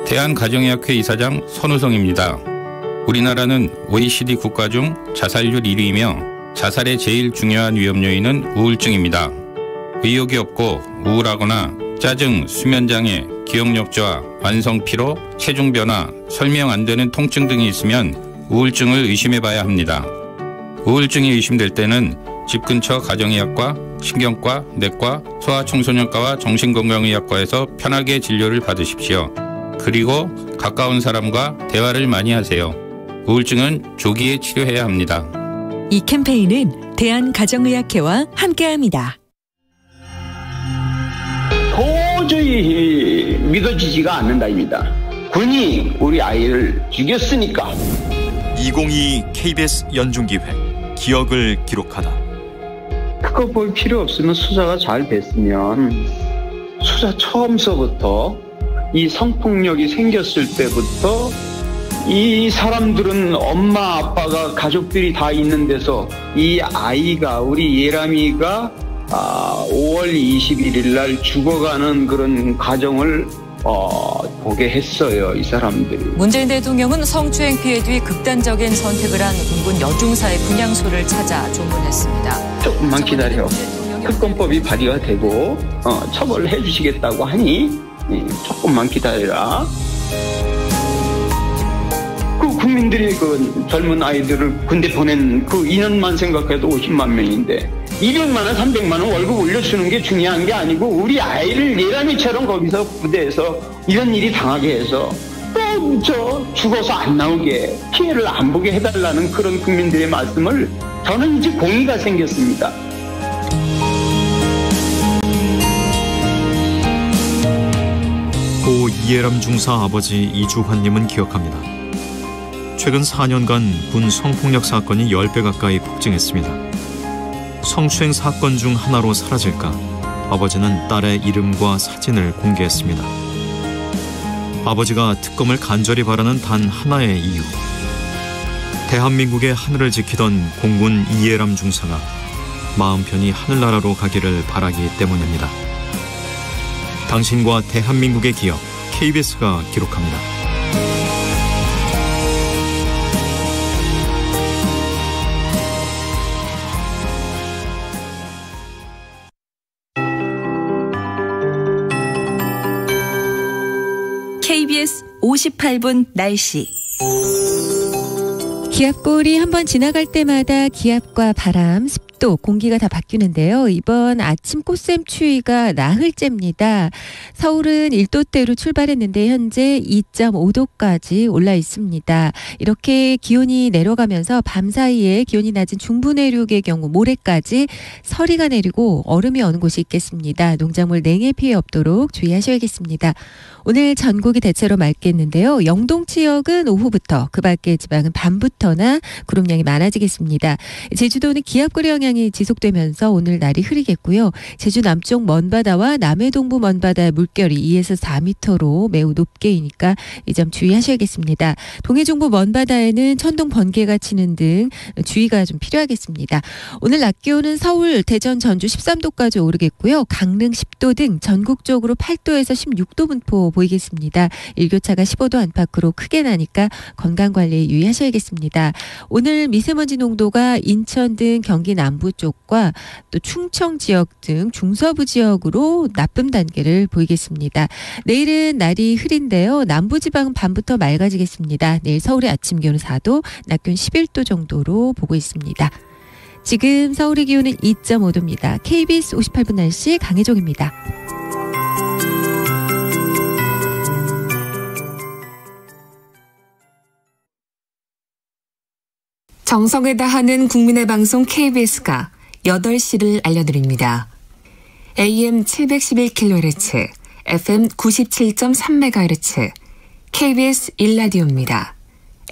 대한가정의학회 이사장 선우성입니다. 우리나라는 OECD 국가 중 자살률 1위이며 자살의 제일 중요한 위험 요인은 우울증입니다. 의욕이 없고 우울하거나 짜증, 수면장애, 기억력 저하, 완성피로, 체중 변화, 설명 안 되는 통증 등이 있으면 우울증을 의심해봐야 합니다. 우울증이 의심될 때는 집 근처 가정의학과, 신경과, 내과, 소아청소년과와 정신건강의학과에서 편하게 진료를 받으십시오. 그리고 가까운 사람과 대화를 많이 하세요. 우울증은 조기에 치료해야 합니다. 이 캠페인은 대한가정의학회와 함께합니다. 도저히 믿어지지가 않는다입니다. 군이 우리 아이를 죽였으니까. 2022 KBS 연중기획 기억을 기록하다. 그거 볼 필요 없으면 수사가 잘 됐으면 수사 처음서부터 이 성폭력이 생겼을 때부터 이 사람들은 엄마 아빠가 가족들이 다 있는 데서 이 아이가 우리 예람이가 5월 21일 날 죽어가는 그런 과정을 보게 했어요. 이 사람들이. 문재인 대통령은 성추행 피해 뒤 극단적인 선택을 한 군군 여중사의 분향소를 찾아 조문했습니다. 조금만 기다려. 특검법이 발의가 되고 처벌을 해주시겠다고 하니 조금만 기다려라. 그 국민들이 그 젊은 아이들을 군대 보낸 그 인원만 생각해도 50만 명인데 200만 원, 300만 원 월급 올려주는 게 중요한 게 아니고 우리 아이를 예람이처럼 거기서 부대에서 이런 일이 당하게 해서 또 죽어서 안 나오게 피해를 안 보게 해달라는 그런 국민들의 말씀을 저는 이제 공의가 생겼습니다. 고 이예람 중사 아버지 이주환님은 기억합니다. 최근 4년간 군 성폭력 사건이 10배 가까이 폭증했습니다. 성추행 사건 중 하나로 사라질까 아버지는 딸의 이름과 사진을 공개했습니다. 아버지가 특검을 간절히 바라는 단 하나의 이유. 대한민국의 하늘을 지키던 공군 이예람 중사가 마음 편히 하늘나라로 가기를 바라기 때문입니다. 당신과 대한민국의 기억, KBS가 기록합니다. KBS 58분 날씨. 기압골이 한번 지나갈 때마다 기압과 바람, 습도, 공기가 다 바뀌는데요. 이번 아침 꽃샘 추위가 나흘째입니다. 서울은 1도대로 출발했는데 현재 2.5도까지 올라 있습니다. 이렇게 기온이 내려가면서 밤사이에 기온이 낮은 중부 내륙의 경우 모레까지 서리가 내리고 얼음이 오는 곳이 있겠습니다. 농작물 냉해 피해 없도록 주의하셔야겠습니다. 오늘 전국이 대체로 맑겠는데요. 영동 지역은 오후부터, 그 밖의 지방은 밤부터나 구름량이 많아지겠습니다. 제주도는 기압골의 영향이 지속되면서 오늘 날이 흐리겠고요. 제주 남쪽 먼바다와 남해 동부 먼바다의 물결이 2에서 4m로 매우 높게이니까 이 점 주의하셔야겠습니다. 동해 중부 먼바다에는 천둥 번개가 치는 등 주의가 좀 필요하겠습니다. 오늘 낮 기온은 서울, 대전, 전주 13도까지 오르겠고요. 강릉 10도 등 전국적으로 8도에서 16도 분포 보이겠습니다. 일교차가 15도 안팎으로 크게 나니까 건강관리에 유의하셔야겠습니다. 오늘 미세먼지 농도가 인천 등 경기 남부 남부 쪽과 또 충청 지역 등 중서부 지역으로 나쁨 단계를 보이겠습니다. 내일은 날이 흐린데요. 남부지방은 밤부터 맑아지겠습니다. 내일 서울의 아침 기온은 4도, 낮 기온 11도 정도로 보고 있습니다. 지금 서울의 기온은 2.5도입니다. KBS 58분 날씨 강혜종입니다. 정성을 다하는 국민의 방송 KBS가 8시를 알려드립니다. AM 711kHz, FM 97.3MHz, KBS 1라디오입니다.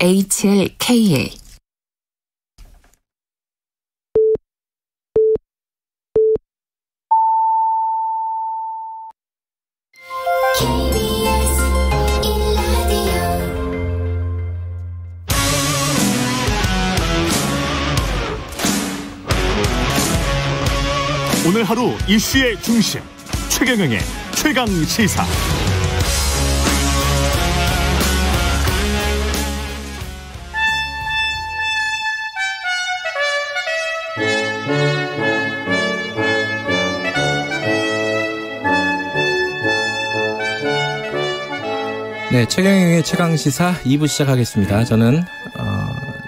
HLKA. 오늘 하루 이슈의 중심 최경영의 최강시사. 네, 최경영의 최강시사 2부 시작하겠습니다. 저는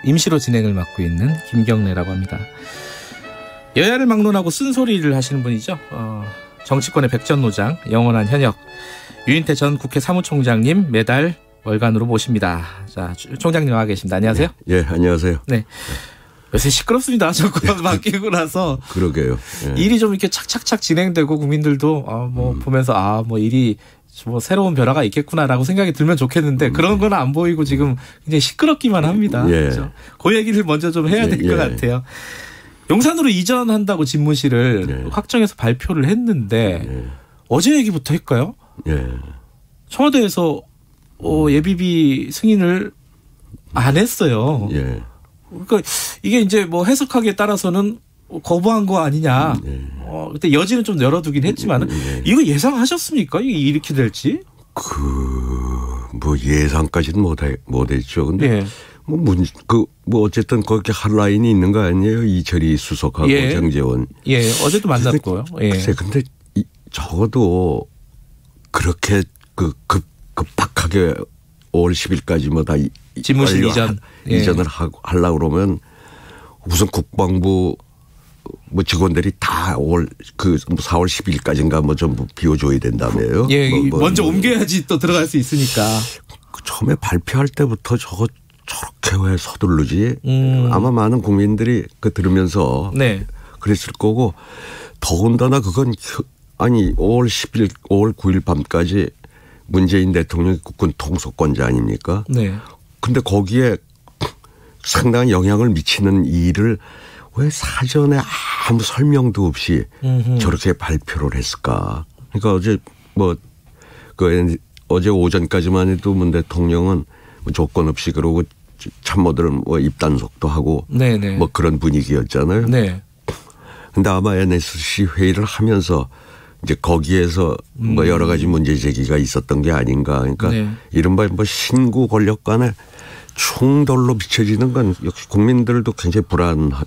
임시로 진행을 맡고 있는 김경래라고 합니다. 여야를 막론하고 쓴소리를 하시는 분이죠. 정치권의 백전노장, 영원한 현역 유인태 전 국회 사무총장님 매달 월간으로 모십니다. 자, 총장님 나와 계십니다. 안녕하세요. 네, 안녕하세요. 네. 요새 시끄럽습니다. 정권 바뀌고 나서. 그러게요. 예. 일이 좀 이렇게 착착착 진행되고 국민들도 보면서 일이 뭐 새로운 변화가 있겠구나라고 생각이 들면 좋겠는데 그런 건 안 보이고 지금 굉장히 시끄럽기만 합니다. 예. 그렇죠? 그 얘기를 먼저 좀 해야 될 것 같아요. 용산으로 이전한다고 집무실을 확정해서 발표를 했는데 어제 얘기부터 할까요? 청와대에서 예비비 승인을 안 했어요. 그러니까 이게 이제 뭐 해석하기에 따라서는 거부한 거 아니냐. 그때 여지는 좀 열어두긴 했지만 이거 예상하셨습니까? 이게 이렇게 될지? 뭐 예상까지는 못했죠. 근데 어쨌든 거기 한 라인이 있는 거 아니에요? 이철이 수석하고 정재원. 어제도 만났고요. 글쎄, 근데 적어도 그렇게 급박하게 5월 10일까지 뭐 다 집무실 이전을 하려고 그러면 우선 국방부 뭐 직원들이 다 4월 10일까지인가 뭐 전부 비워줘야 된다며요. 먼저 옮겨야지 또 들어갈 수 있으니까. 처음에 발표할 때부터 저렇게 왜 서두르지? 아마 많은 국민들이 들으면서 그랬을 거고 더군다나 그건 5월 9일 밤까지 문재인 대통령이 국군 통수권자 아닙니까? 근데 거기에 상당한 영향을 미치는 일을 왜 사전에 아무 설명도 없이 저렇게 발표를 했을까? 그러니까 어제 오전까지만 해도 문 대통령은 조건 없이 그러고 참모들은 입단속도 하고 뭐 그런 분위기였잖아요. 근데 아마 NSC 회의를 하면서 이제 거기에서 뭐 여러 가지 문제 제기가 있었던 게 아닌가. 그러니까 이른바 뭐 신구 권력 간의 충돌로 비춰지는 건 역시 국민들도 굉장히 불안하고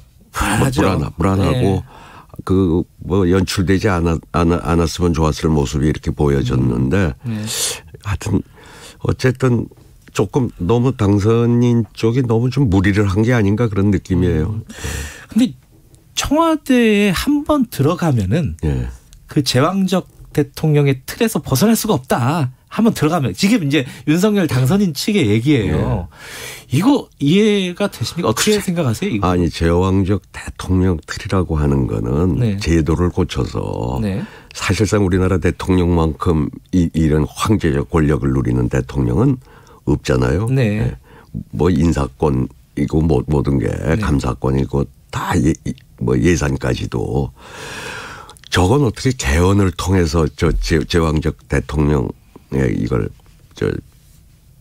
뭐 연출되지 않았으면 좋았을 모습이 이렇게 보여졌는데 하여튼 어쨌든 조금 너무 당선인 쪽이 너무 좀 무리를 한 게 아닌가 그런 느낌이에요. 근데 청와대에 한 번 들어가면은 그 제왕적 대통령의 틀에서 벗어날 수가 없다. 한번 들어가면 지금 이제 윤석열 당선인 측의 얘기예요. 이거 이해가 되십니까? 어떻게 생각하세요? 이거? 아니 제왕적 대통령 틀이라고 하는 거는 제도를 고쳐서 사실상 우리나라 대통령만큼 이런 황제적 권력을 누리는 대통령은 없잖아요. 뭐 인사권이고 모든 게 감사권이고 다 예산까지도. 저건 어떻게 개헌을 통해서 제왕적 대통령의 이걸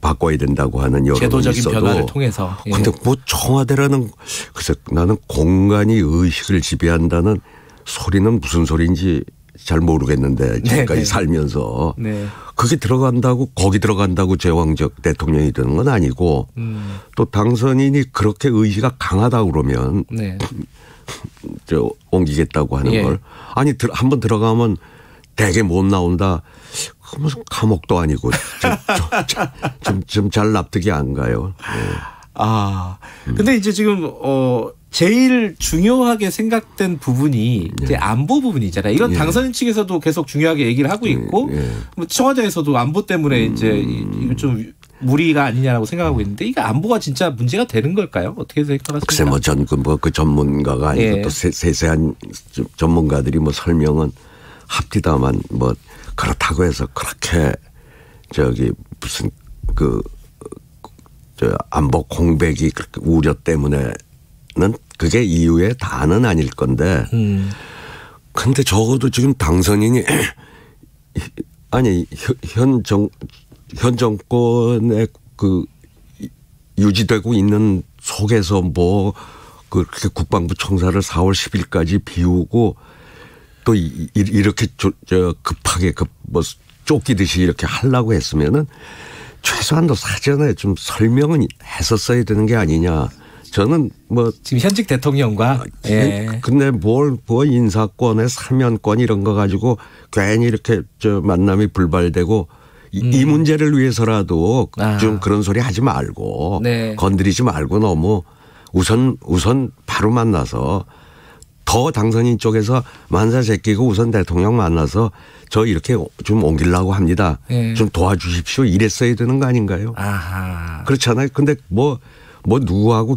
바꿔야 된다고 하는 여론이 제도적인 있어도 변화를 통해서. 근데 뭐 청와대라는 글쎄 나는 공간이 의식을 지배한다는 소리는 무슨 소리인지 잘 모르겠는데 지금까지 살면서 그게 거기 들어간다고 제왕적 대통령이 되는 건 아니고 또 당선인이 그렇게 의지가 강하다 그러면 옮기겠다고 하는 걸. 아니 한번 들어가면 대개 못 나온다. 무슨 감옥도 아니고 좀 잘 납득이 안 가요. 근데 이제 지금 제일 중요하게 생각된 부분이 이제 안보 부분이잖아요. 이건 당선인 측에서도 계속 중요하게 얘기를 하고 있고 청와대에서도 안보 때문에 이제 이거 좀 무리가 아니냐라고 생각하고 있는데 이게 안보가 진짜 문제가 되는 걸까요? 어떻게 생각하십니까? 글쎄 그 전문가가 아니고 또 세세한 전문가들이 설명은 합디다만 그렇다고 해서 그렇게 무슨 안보 공백이 그렇게 우려 때문에는 그게 이유의 다는 아닐 건데. 근데 적어도 지금 당선인이 아니 현 정권에 유지되고 있는 속에서 그렇게 국방부 청사를 4월 10일까지 비우고 또 이렇게 급하게 쫓기듯이 이렇게 하려고 했으면은 최소한도 사전에 좀 설명은 했었어야 되는 게 아니냐. 저는 지금 현직 대통령과 근데 뭘 인사권에 사면권 이런 거 가지고 괜히 이렇게 만남이 불발되고 이 문제를 위해서라도 좀 그런 소리 하지 말고 건드리지 말고 너무 우선 바로 만나서 더 당선인 쪽에서 만사 제끼고 우선 대통령 만나서 저 이렇게 좀 옮기려고 합니다. 좀 도와주십시오. 이랬어야 되는 거 아닌가요? 그렇잖아요. 근데 누구하고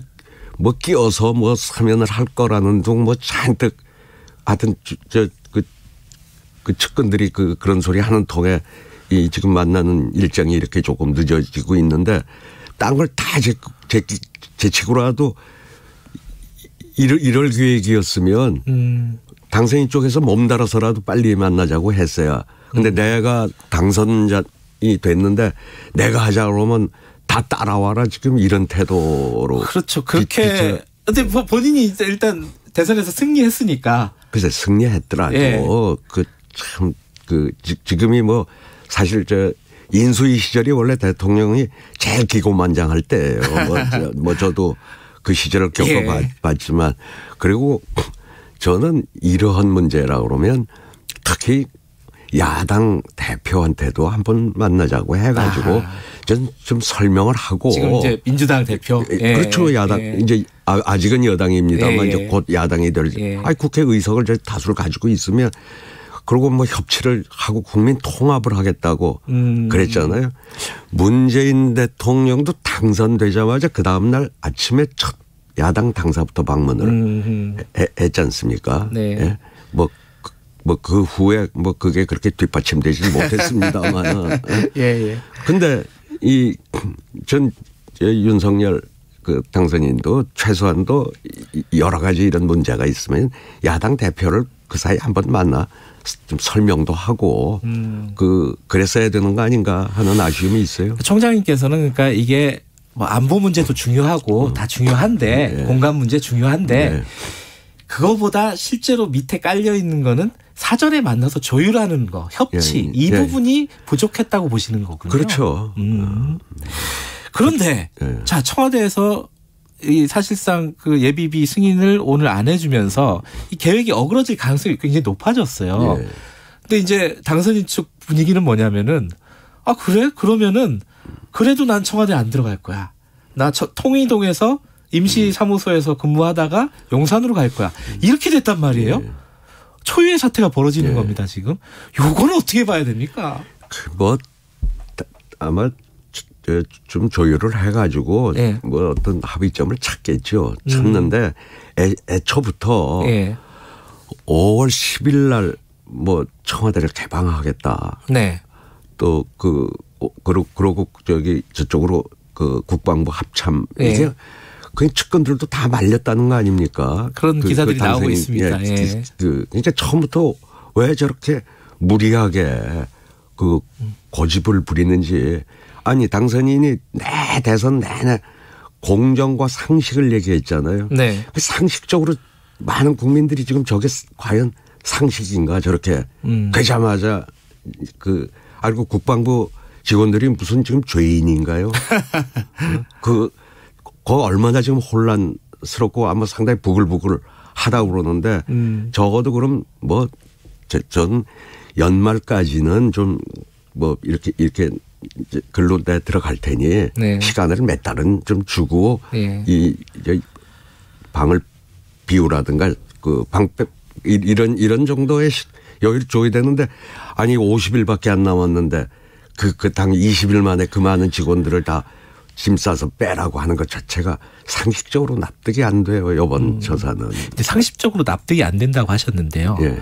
끼어서 사면을 할 거라는 둥 잔뜩 하여튼 그 측근들이 그런 소리 하는 통에 이 지금 만나는 일정이 이렇게 조금 늦어지고 있는데 딴 걸 다 제치고라도 1월 계획이었으면 당선인 쪽에서 몸달아서라도 빨리 만나자고 했어야. 근데 내가 당선자이 됐는데 내가 하자 그러면 다 따라와라 지금 이런 태도로. 그렇죠. 그렇게. 근데 본인이 일단 대선에서 승리했으니까. 글쎄 승리했더라도 지금이 사실 인수위 시절이 원래 대통령이 제일 기고만장할 때예요. 저도 그 시절을 겪어봤지만 그리고 저는 이러한 문제라 그러면 특히 야당 대표한테도 한번 만나자고 해가지고 좀 설명을 하고 지금 이제 민주당 대표 그렇죠. 야당 이제 아직은 여당입니다만 이제 곧 야당이 될 국회 의석을 다수를 가지고 있으면 그리고 협치를 하고 국민 통합을 하겠다고 그랬잖아요. 문재인 대통령도 당선되자마자 그 다음날 아침에 첫 야당 당사부터 방문을 했지 않습니까? 네. 그 후에 그게 그렇게 뒷받침되지 못했습니다만. 근데 전 윤석열 당선인도 최소한도 여러 가지 이런 문제가 있으면 야당 대표를 그 사이 한번 만나 좀 설명도 하고 그랬어야 되는 거 아닌가 하는 아쉬움이 있어요. 총장님께서는 그러니까 이게 안보 문제도 중요하고 다 중요한데 공감 문제 중요한데 그거보다 실제로 밑에 깔려 있는 거는 사전에 만나서 조율하는 거, 협치 이 부분이 부족했다고 보시는 거군요. 그렇죠. 그런데 자 청와대에서 이 사실상 그 예비비 승인을 오늘 안 해주면서 이 계획이 어그러질 가능성이 굉장히 높아졌어요. 근데 이제 당선인 측 분위기는 뭐냐면은 그래? 그러면은 그래도 난 청와대 안 들어갈 거야. 나 통이동에서 임시사무소에서 근무하다가 용산으로 갈 거야. 이렇게 됐단 말이에요. 초유의 사태가 벌어지는 겁니다, 지금. 요거는 어떻게 봐야 됩니까? 아마 좀 조율을 해가지고 어떤 합의점을 찾겠죠. 찾는데 애초부터 5월 10일 날 청와대를 개방하겠다. 또 그러고 저쪽으로 국방부 합참 이게 그냥 측근들도 다 말렸다는 거 아닙니까? 그런 기사들이 나오고 있습니다. 그러니까 처음부터 왜 저렇게 무리하게 고집을 부리는지. 아니 당선인이 대선 내내 공정과 상식을 얘기했잖아요. 상식적으로 많은 국민들이 지금 저게 과연 상식인가 저렇게 되자마자 알고 국방부 직원들이 무슨 지금 죄인인가요? 그거 얼마나 지금 혼란스럽고 아마 상당히 부글부글 하다고 그러는데 적어도 그럼 뭐 전 연말까지는 좀 뭐 이렇게 글로 내 들어갈 테니 네. 시간을 몇 달은 좀 주고 네. 이제 방을 비우라든가 그 이런 정도의 여유를 줘야 되는데 아니 50일밖에 안 남았는데 그 당 20일 만에 그 많은 직원들을 다 짐 싸서 빼라고 하는 것 자체가 상식적으로 납득이 안 돼요. 이번 처사는. 근데 상식적으로 납득이 안 된다고 하셨는데요. 예.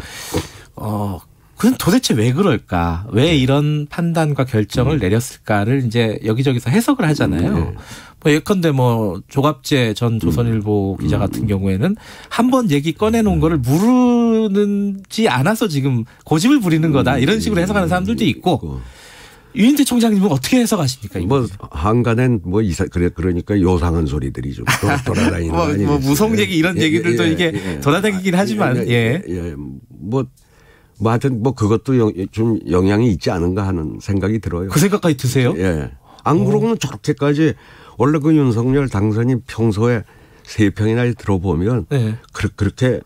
그건 도대체 왜 그럴까? 왜 이런 판단과 결정을 내렸을까를 이제 여기저기서 해석을 하잖아요. 뭐 예컨대 뭐 조갑재 전 조선일보 기자 같은 경우에는 한 번 얘기 꺼내놓은 거를 모르는지 않아서 지금 고집을 부리는 거다 이런 식으로 해석하는 사람들도 있고 유인태 총장님은 어떻게 해석하십니까? 뭐 한간엔 뭐 그러니까 요상한 소리들이 좀 돌아다니는 거 아니에요? 뭐 무속 얘기 이런 얘기들도 이게 돌아다니긴 하지만 뭐 하여튼 뭐 그것도 좀 영향이 있지 않은가 하는 생각이 들어요. 그 생각까지 드세요? 예. 안 그러고는 저렇게까지 원래 그 윤석열 당선이 평소에 3평이나 들어보면 네. 그렇게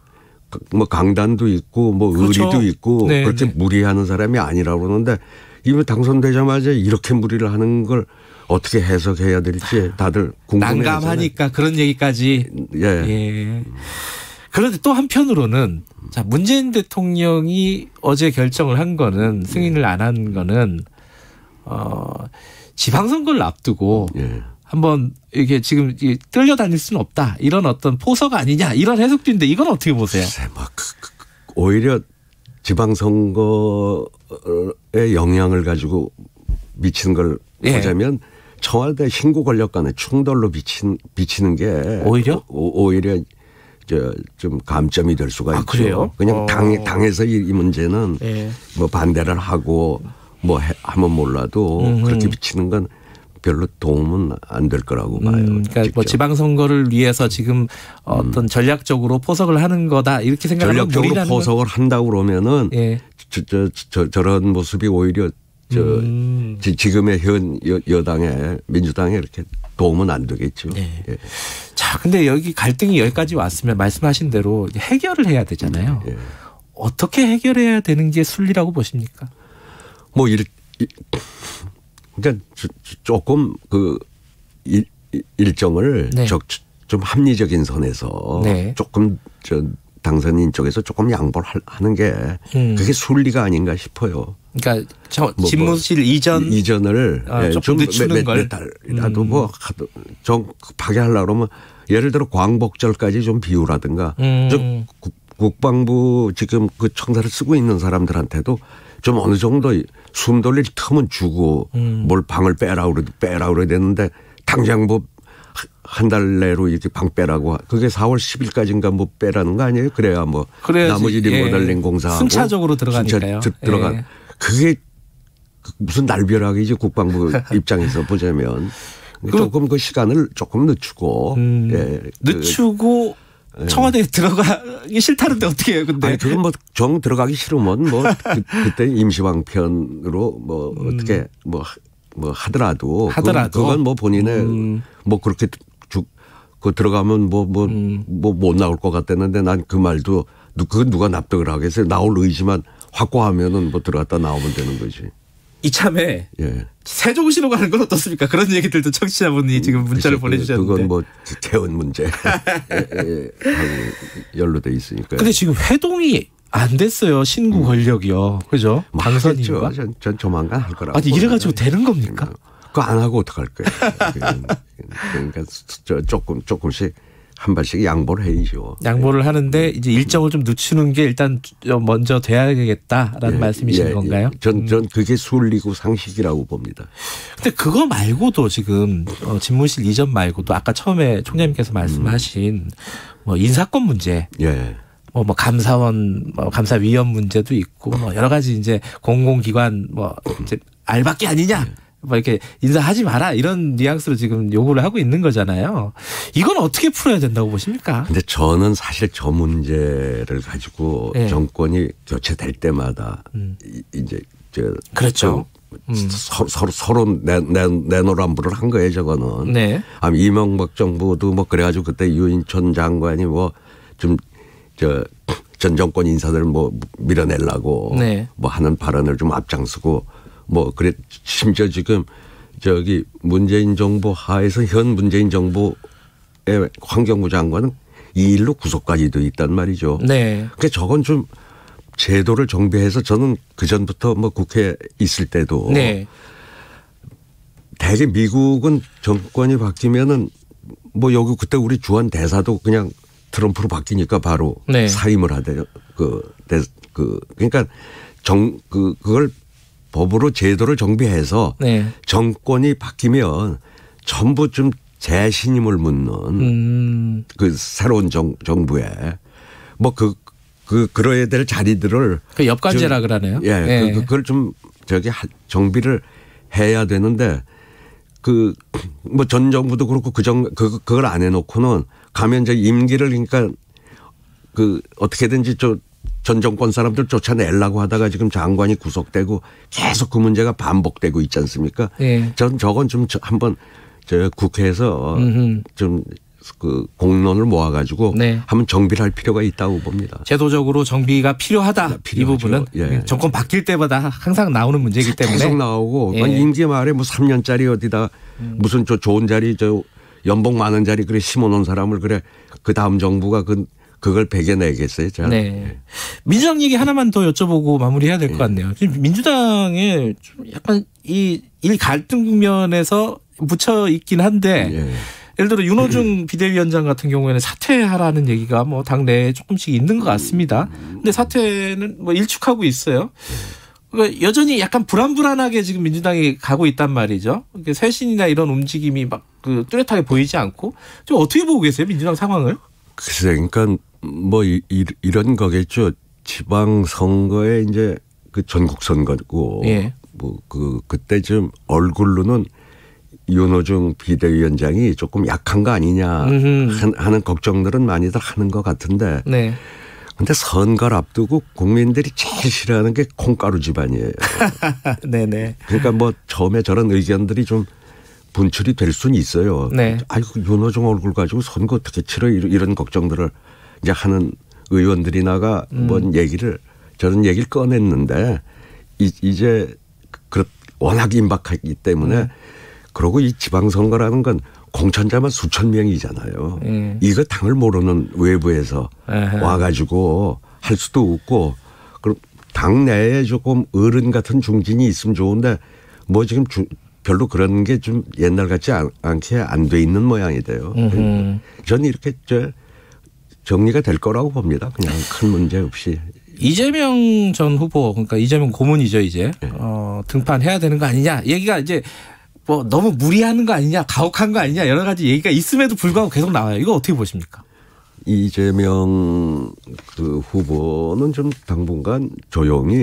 뭐 강단도 있고 뭐 그렇죠. 의리도 있고 네, 그렇게 네. 무리하는 사람이 아니라고 그러는데 이미 당선되자마자 이렇게 무리를 하는 걸 어떻게 해석해야 될지 다들 궁금해요. 난감하니까 그런 얘기까지. 예. 그런데 또 한편으로는 자 문재인 대통령이 어제 결정을 한 거는 승인을 안 한 거는 지방선거를 앞두고 한번 이게 지금 끌려다닐 수는 없다 이런 어떤 포석 아니냐 이런 해석도 있는데 이건 어떻게 보세요? 오히려 지방선거에 영향을 가지고 미치는 걸 보자면 청와대 신고 권력 간의 충돌로 비치는 게 오히려 좀 감점이 될 수가 있죠. 그래요? 그냥 당에서 이 문제는 뭐 반대를 하고 뭐 하면 몰라도 그렇게 비치는 건 별로 도움은 안 될 거라고 봐요. 그러니까 뭐 지방선거를 위해서 지금 어떤 전략적으로 포석을 하는 거다 이렇게 생각하면 전략적으로 포석을 한다고 그러면은 저런 모습이 오히려 지금의 현 여당에 민주당에 이렇게 도움은 안 되겠죠. 네. 예. 자, 근데 여기 갈등이 여기까지 왔으면 말씀하신 대로 해결을 해야 되잖아요. 어떻게 해결해야 되는 게 순리라고 보십니까? 뭐 그러니까 조금 그 일정을 좀 합리적인 선에서 조금 당선인 쪽에서 조금 양보를 하는 게 그게 순리가 아닌가 싶어요. 그러니까 집무실 이전을 좀 늦추는 걸. 몇 달이라도 뭐 좀 급하게 하려고 그러면 예를 들어 광복절까지 좀 비우라든가 국방부 지금 그 청사를 쓰고 있는 사람들한테도 좀 어느 정도 숨 돌릴 틈은 주고 뭘 방을 빼라고 그래야 되는데 당장 뭐 한 달 내로 이렇게 방 빼라고 그게 4월 10일까지인가 뭐 빼라는 거 아니에요? 그래야 뭐 나머지 리모델링 공사하고 순차적으로 들어가니까요. 그게 무슨 날벼락이지 국방부 입장에서 보자면 조금 그 시간을 조금 늦추고 늦추고 청와대에 들어가기 싫다는데 어떻게 해요? 근데 아니 그건 뭐 정 들어가기 싫으면 뭐 그때 임시방편으로 뭐 어떻게 뭐 하더라도 그건 뭐 본인의 뭐 그렇게 그 들어가면 뭐 못 나올 것 같았는데 난 그 말도 그건 누가 납득을 하겠어요. 나올 의지만 확고하면은 뭐 들어갔다 나오면 되는 거지. 이참에 세종시로 가는 건 어떻습니까? 그런 얘기들도 청취자분이 지금 문자를 보내주셨는데. 그건 뭐 개헌 문제 연루돼 있으니까요. 근데 지금 회동이 안 됐어요. 신구 권력이요. 그죠? 당선인가? 전 조만간 할 거라고. 아니 이래가지고 되는 겁니까? 그거 안 하고 어떡할 거예요. 그러니까 조금씩 한 발씩 양보를 해야죠. 양보를 하는데 이제 일정을 좀 늦추는 게 일단 먼저 돼야겠다라는 말씀이신 건가요? 전 그게 순리고 상식이라고 봅니다. 근데 그거 말고도 지금 집무실 이전 말고도 아까 처음에 총장님께서 말씀하신 뭐 인사권 문제. 뭐 감사원, 감사위원 문제도 있고 뭐 여러 가지 이제 공공기관 뭐 이제 알박기 아니냐. 뭐 이렇게 인사하지 마라 이런 뉘앙스로 지금 요구를 하고 있는 거잖아요. 이건 어떻게 풀어야 된다고 보십니까? 근데 저는 사실 저 문제를 가지고 정권이 교체될 때마다 이제 그렇죠. 서로 내노란불을 한 거예요, 저거는. 이명박 정부도 뭐 그래가지고 그때 유인촌 장관이 뭐 좀 전 정권 인사들 뭐 밀어내려고 네. 뭐 하는 발언을 좀 앞장서고 뭐 그래 심지어 지금 문재인 정부 하에서 현 문재인 정부의 환경부 장관은 이 일로 구속까지 돼 있단 말이죠. 네. 그러니까 저건 좀 제도를 정비해서 저는 그 전부터 뭐 국회에 있을 때도 네. 대개 미국은 정권이 바뀌면은 뭐 여기 그때 우리 주한 대사도 그냥 트럼프로 바뀌니까 바로 네. 사임을 하대요. 그러니까 그걸 법으로 제도를 정비해서 네. 정권이 바뀌면 전부 좀 재신임을 묻는 그 새로운 정부에 뭐 그러야 될 자리들을 그 엽관제라 그러네요. 예, 네. 그걸 좀 정비를 해야 되는데 뭐 전 정부도 그렇고 그걸 안 해놓고는 가면 이제 임기를 그러니까 어떻게든지 전 정권 사람들 쫓아내려고 하다가 지금 장관이 구속되고 계속 그 문제가 반복되고 있지 않습니까? 네. 전 저건 좀 한번 국회에서 좀 공론을 모아가지고 네. 한번 정비를 할 필요가 있다고 봅니다. 제도적으로 정비가 필요하다. 이 부분은 예. 정권 바뀔 때마다 항상 나오는 문제이기 때문에. 계속 나오고 예. 임기 말에 뭐 3년짜리 어디다 무슨 좋은 자리 연봉 많은 자리 그래 심어놓은 사람을 그래 그 다음 정부가 그걸 배겨내겠어요. 잘. 네. 민주당 얘기 하나만 더 여쭤보고 마무리해야 될 것 같네요. 지금 민주당에 좀 약간 이 갈등 국면에서 묻혀 있긴 한데 예. 예를 들어 윤호중 비대위원장 같은 경우에는 사퇴하라는 얘기가 뭐 당내에 조금씩 있는 것 같습니다. 근데 사퇴는 뭐 일축하고 있어요. 그러니까 여전히 약간 불안불안하게 지금 민주당이 가고 있단 말이죠. 쇄신이나 이런 움직임이 막 뚜렷하게 보이지 않고 좀 어떻게 보고 계세요, 민주당 상황을? 글쎄, 그러니까 뭐 이런 거겠죠. 지방선거에 이제 전국 선거고, 예. 뭐 그때 좀 얼굴로는 윤호중 비대위원장이 조금 약한 거 아니냐 하는 걱정들은 많이들 하는 것 같은데. 네. 근데 선거를 앞두고 국민들이 제일 싫어하는 게 콩가루 집안이에요. 네네. 그러니까 뭐 처음에 저런 의견들이 좀 분출이 될 수는 있어요. 네. 아이고 윤호중 얼굴 가지고 선거 어떻게 치러 이런 걱정들을 이제 하는 의원들이나가 뭔 얘기를 저런 얘기를 꺼냈는데 이제 워낙 임박하기 때문에 그리고 이 지방선거라는 건 공천자만 수천 명이잖아요. 이거 당을 모르는 외부에서 와가지고 할 수도 없고 그럼 당내에 조금 어른 같은 중진이 있으면 좋은데 뭐 지금 별로 그런 게 좀 옛날 같지 않게 안 돼 있는 모양이 돼요. 저는 이렇게 정리가 될 거라고 봅니다. 그냥 큰 문제 없이. 이재명 전 후보 그러니까 이재명 고문이죠 이제 네. 등판해야 되는 거 아니냐 얘기가 이제 뭐 너무 무리하는 거 아니냐 가혹한 거 아니냐 여러 가지 얘기가 있음에도 불구하고 계속 나와요. 이거 어떻게 보십니까? 이재명 후보는 좀 당분간 조용히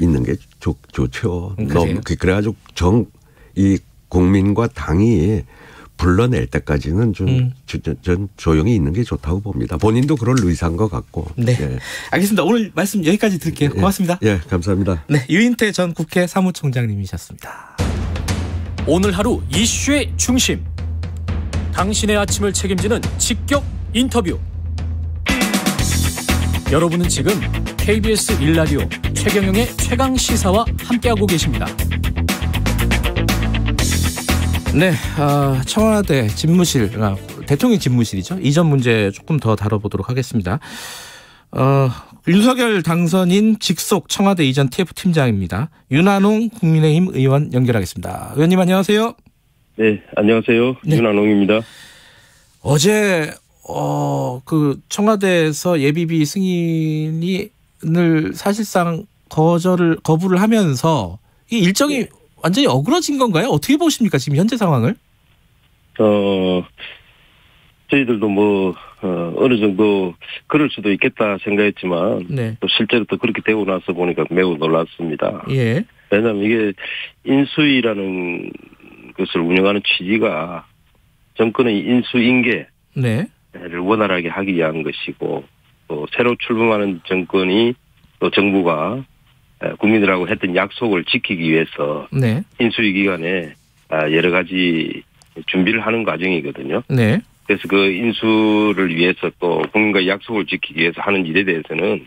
있는 게 좋죠. 너무 그래가지고 이 국민과 당이 불러낼 때까지는 좀 조용히 있는 게 좋다고 봅니다. 본인도 그럴 의사인 것 같고. 네. 예. 알겠습니다. 오늘 말씀 여기까지 드릴게요. 고맙습니다. 예, 감사합니다. 네, 유인태 전 국회 사무총장님이셨습니다. 오늘 하루 이슈의 중심. 당신의 아침을 책임지는 직격 인터뷰. 여러분은 지금 KBS 1라디오 최경영의 최강 시사와 함께하고 계십니다. 네, 청와대 집무실, 대통령 집무실이죠. 이전 문제 조금 더 다뤄보도록 하겠습니다. 윤석열 당선인 직속 청와대 이전 TF팀장입니다. 윤한홍 국민의힘 의원 연결하겠습니다. 의원님 안녕하세요. 네, 안녕하세요. 네. 윤한홍입니다. 어제 청와대에서 예비비 승인을 사실상 거부를 하면서 이 일정이 완전히 어그러진 건가요? 어떻게 보십니까? 지금 현재 상황을? 저희들도 어느 정도 그럴 수도 있겠다 생각했지만 네. 또 실제로 또 그렇게 되고 나서 보니까 매우 놀랐습니다. 예. 왜냐하면 이게 인수위라는 것을 운영하는 취지가 정권의 인수인계를 네. 원활하게 하기 위한 것이고 또 새로 출범하는 정권이 또 정부가 국민들하고 했던 약속을 지키기 위해서 네. 인수위 기간에 여러 가지 준비를 하는 과정이거든요. 네. 그래서 그 인수를 위해서 또 국민과의 약속을 지키기 위해서 하는 일에 대해서는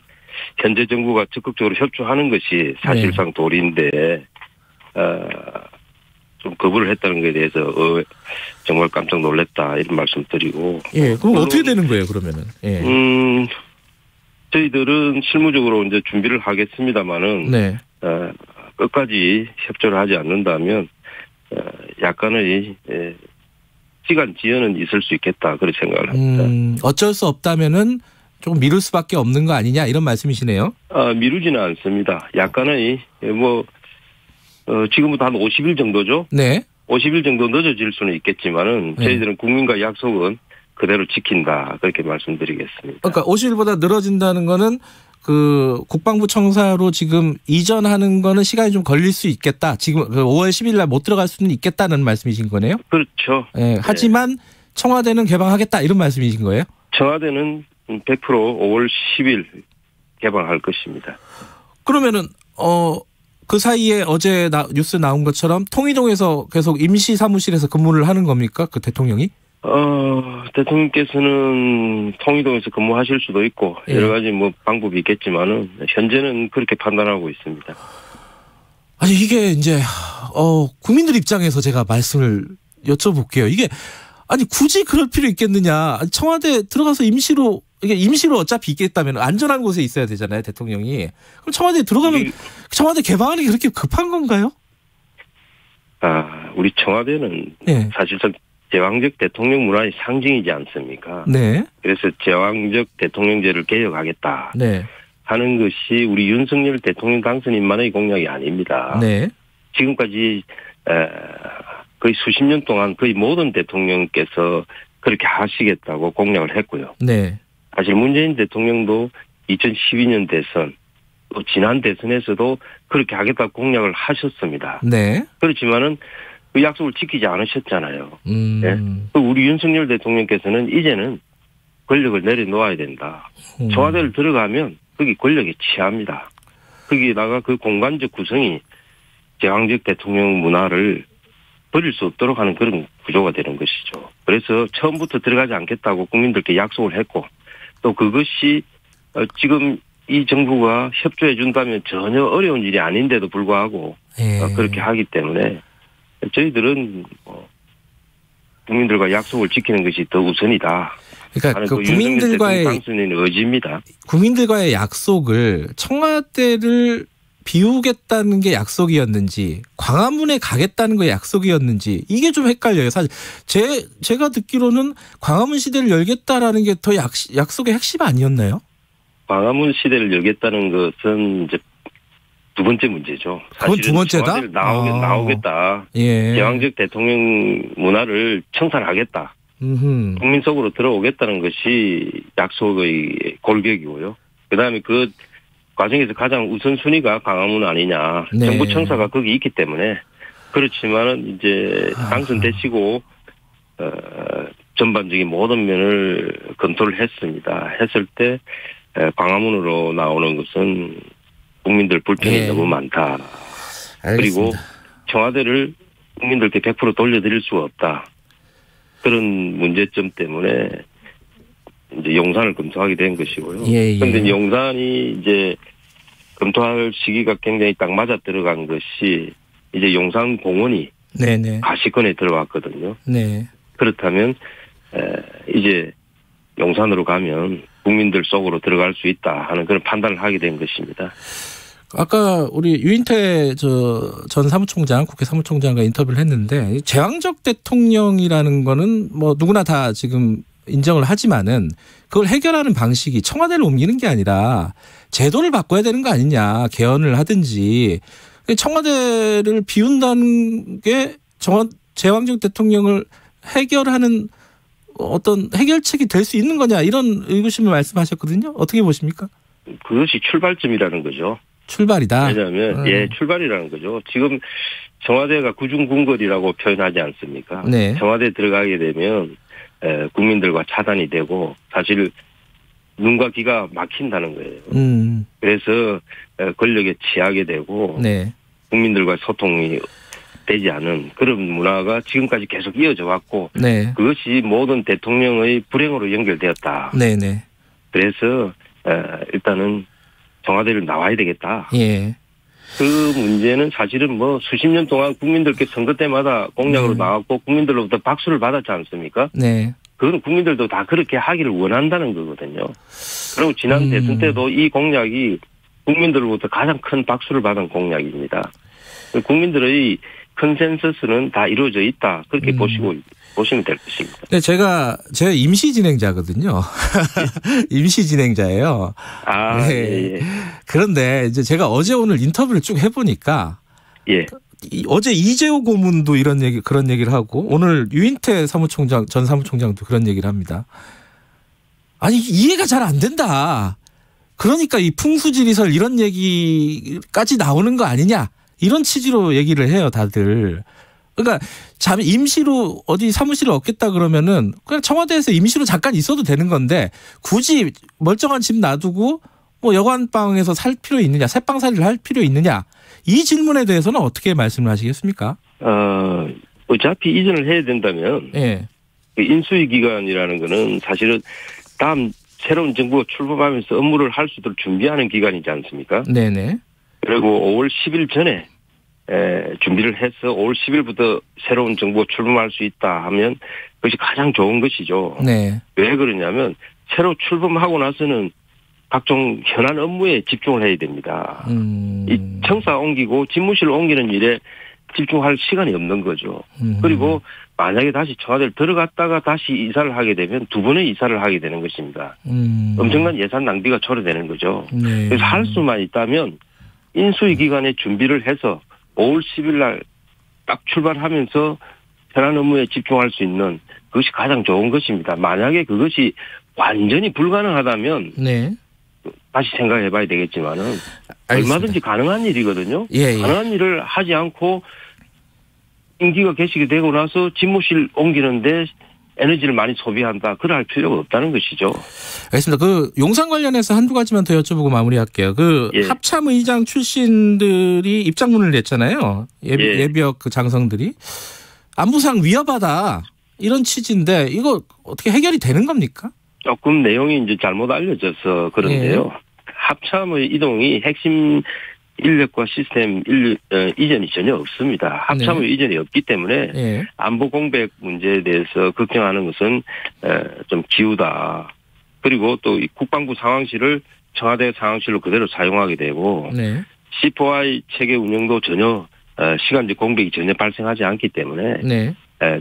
현재 정부가 적극적으로 협조하는 것이 사실상 도리인데 좀 거부를 했다는 것에 대해서 정말 깜짝 놀랐다 이런 말씀드리고. 예, 그럼 어떻게 되는 거예요 그러면은? 예. 저희들은 실무적으로 이제 준비를 하겠습니다만은 네. 끝까지 협조를 하지 않는다면 약간의 시간 지연은 있을 수 있겠다 그렇게 생각을 합니다. 어쩔 수 없다면은 조금 미룰 수밖에 없는 거 아니냐 이런 말씀이시네요. 미루지는 않습니다. 약간의 지금부터 한 50일 정도죠. 네. 50일 정도 늦어질 수는 있겠지만은 저희들은 국민과 약속은 그대로 지킨다 그렇게 말씀드리겠습니다. 그러니까 50일보다 늘어진다는 거는 그 국방부 청사로 지금 이전하는 거는 시간이 좀 걸릴 수 있겠다. 지금 5월 10일 날 못 들어갈 수는 있겠다는 말씀이신 거네요. 그렇죠. 네. 하지만 청와대는 개방하겠다 이런 말씀이신 거예요? 청와대는 100% 5월 10일 개방할 것입니다. 그러면은 그 사이에 어제 뉴스 나온 것처럼 통이동에서 계속 임시 사무실에서 근무를 하는 겁니까? 그 대통령이? 대통령께서는 통이동에서 근무하실 수도 있고 여러 가지 뭐 방법이 있겠지만은 현재는 그렇게 판단하고 있습니다. 아니 이게 이제 국민들 입장에서 제가 말씀을 여쭤볼게요. 이게 아니 굳이 그럴 필요 있겠느냐? 청와대 들어가서 임시로 어차피 있겠다면 안전한 곳에 있어야 되잖아요, 대통령이. 그럼 청와대에 들어가면 청와대 개방하는 게 그렇게 급한 건가요? 우리 청와대는 사실상 제왕적 대통령 문화의 상징이지 않습니까? 네. 그래서 제왕적 대통령제를 개혁하겠다 하는 것이 우리 윤석열 대통령 당선인만의 공약이 아닙니다. 네. 지금까지 거의 수십 년 동안 거의 모든 대통령께서 그렇게 하시겠다고 공약을 했고요. 네. 사실 문재인 대통령도 2012년 대선, 또 지난 대선에서도 그렇게 하겠다고 공약을 하셨습니다. 네. 그렇지만은 그 약속을 지키지 않으셨잖아요. 네? 우리 윤석열 대통령께서는 이제는 권력을 내려놓아야 된다. 청와대를 들어가면 거기 권력이 취합니다. 거기다가 그 공간적 구성이 제왕적 대통령 문화를 버릴 수 없도록 하는 그런 구조가 되는 것이죠. 그래서 처음부터 들어가지 않겠다고 국민들께 약속을 했고 또 그것이 지금 이 정부가 협조해 준다면 전혀 어려운 일이 아닌데도 불구하고 그렇게 하기 때문에 저희들은 국민들과 약속을 지키는 것이 더 우선이다. 그러니까 그 국민들과의 당선인 의지입니다. 국민들과의 약속을 청와대를 비우겠다는 게 약속이었는지 광화문에 가겠다는 게 약속이었는지 이게 좀 헷갈려요. 사실 제가 듣기로는 광화문 시대를 열겠다라는 게 더 약속의 핵심 아니었나요? 광화문 시대를 열겠다는 것은 이제 두 번째 문제죠. 그건 두 번째다? 나오겠다. 제왕적 대통령 문화를 청산하겠다. 국민 속으로 들어오겠다는 것이 약속의 골격이고요. 그다음에 그 과정에서 가장 우선순위가 광화문 아니냐. 정부 청사가 거기 있기 때문에 그렇지만은 이제 당선되시고 전반적인 모든 면을 검토를 했습니다. 했을 때 광화문으로 나오는 것은 국민들 불편이 너무 많다. 알겠습니다. 그리고 청와대를 국민들께 100% 돌려드릴 수가 없다. 그런 문제점 때문에 이제 용산을 검토하게 된 것이고요. 그런데 용산이 이제 검토할 시기가 굉장히 딱 맞아 들어간 것이 이제 용산 공원이 가시권에 들어왔거든요. 네. 그렇다면 이제 용산으로 가면 국민들 속으로 들어갈 수 있다 하는 그런 판단을 하게 된 것입니다. 아까 우리 유인태 전 사무총장, 국회 사무총장과 인터뷰를 했는데 제왕적 대통령이라는 거는 뭐 누구나 다 지금 인정을 하지만은 그걸 해결하는 방식이 청와대를 옮기는 게 아니라 제도를 바꿔야 되는 거 아니냐, 개헌을 하든지. 청와대를 비운다는 게 제왕적 대통령을 해결하는 어떤 해결책이 될 수 있는 거냐, 이런 의구심을 말씀하셨거든요. 어떻게 보십니까? 그것이 출발점이라는 거죠. 출발이다. 왜냐하면 출발이라는 거죠. 지금 청와대가 구중궁궐이라고 표현하지 않습니까? 청와대 들어가게 되면 국민들과 차단이 되고 사실 눈과 귀가 막힌다는 거예요. 그래서 권력에 취하게 되고 국민들과 소통이 되지 않은 그런 문화가 지금까지 계속 이어져 왔고 네. 그것이 모든 대통령의 불행으로 연결되었다. 네네. 그래서 일단은 청와대를 나와야 되겠다. 예. 그 문제는 사실은 뭐 수십 년 동안 국민들께 선거 때마다 공약으로 나왔고 국민들로부터 박수를 받았지 않습니까? 네. 그건 국민들도 다 그렇게 하기를 원한다는 거거든요. 그리고 지난 대선 때도 이 공약이 국민들로부터 가장 큰 박수를 받은 공약입니다. 국민들의 컨센서스는 다 이루어져 있다. 그렇게 보시면 될 것입니다. 네, 제가 임시 진행자거든요. 임시 진행자예요. 아, 네. 예. 그런데 이제 제가 어제 오늘 인터뷰를 쭉 해보니까 예. 어제 이재호 고문도 그런 얘기를 하고 오늘 유인태 전 사무총장도 그런 얘기를 합니다. 아니 이해가 잘 안 된다. 그러니까 이 풍수지리설 이런 얘기까지 나오는 거 아니냐. 이런 취지로 얘기를 해요, 다들. 그러니까 임시로 어디 사무실을 얻겠다 그러면은 그냥 청와대에서 임시로 잠깐 있어도 되는 건데 굳이 멀쩡한 집 놔두고 뭐 여관방에서 살 필요 있느냐, 새방살이를 할 필요 있느냐. 이 질문에 대해서는 어떻게 말씀을 하시겠습니까? 어차피 이전을 해야 된다면 예. 그 인수위 기간이라는 거는 사실은 다음 새로운 정부가 출범하면서 업무를 할 수 있도록 준비하는 기간이지 않습니까? 네네. 그리고 5월 10일 전에 준비를 해서 5월 10일부터 새로운 정부가 출범할 수 있다 하면 그것이 가장 좋은 것이죠. 네. 왜 그러냐면 새로 출범하고 나서는 각종 현안 업무에 집중을 해야 됩니다. 이 청사 옮기고 집무실 옮기는 일에 집중할 시간이 없는 거죠. 그리고 만약에 다시 청와대를 들어갔다가 다시 이사를 하게 되면 두 번의 이사를 하게 되는 것입니다. 엄청난 예산 낭비가 초래되는 거죠. 네. 그래서 할 수만 있다면 인수위 기간에 준비를 해서 5월 10일 날 딱 출발하면서 현안 업무에 집중할 수 있는 그것이 가장 좋은 것입니다. 만약에 그것이 완전히 불가능하다면 네. 다시 생각해 봐야 되겠지만은 얼마든지 가능한 일이거든요. 예. 가능한 일을 하지 않고 임기가 개시가 되고 나서 집무실 옮기는데 에너지를 많이 소비한다. 그럴 필요가 없다는 것이죠. 알겠습니다. 그 용산 관련해서 한두 가지만 더 여쭤보고 마무리할게요. 예. 합참의장 출신들이 입장문을 냈잖아요. 예비역 그 장성들이 안보상 위협하다 이런 취지인데 이거 어떻게 해결이 되는 겁니까? 조금 내용이 이제 잘못 알려져서 그런데요. 합참의 이동이 핵심 인력과 시스템 이전이 전혀 없습니다. 합참의 이전이 없기 때문에 안보 공백 문제에 대해서 걱정하는 것은 좀 기우다. 그리고 또 이 국방부 상황실을 청와대 상황실로 그대로 사용하게 되고 C4I 체계 운영도 전혀 시간적 공백이 전혀 발생하지 않기 때문에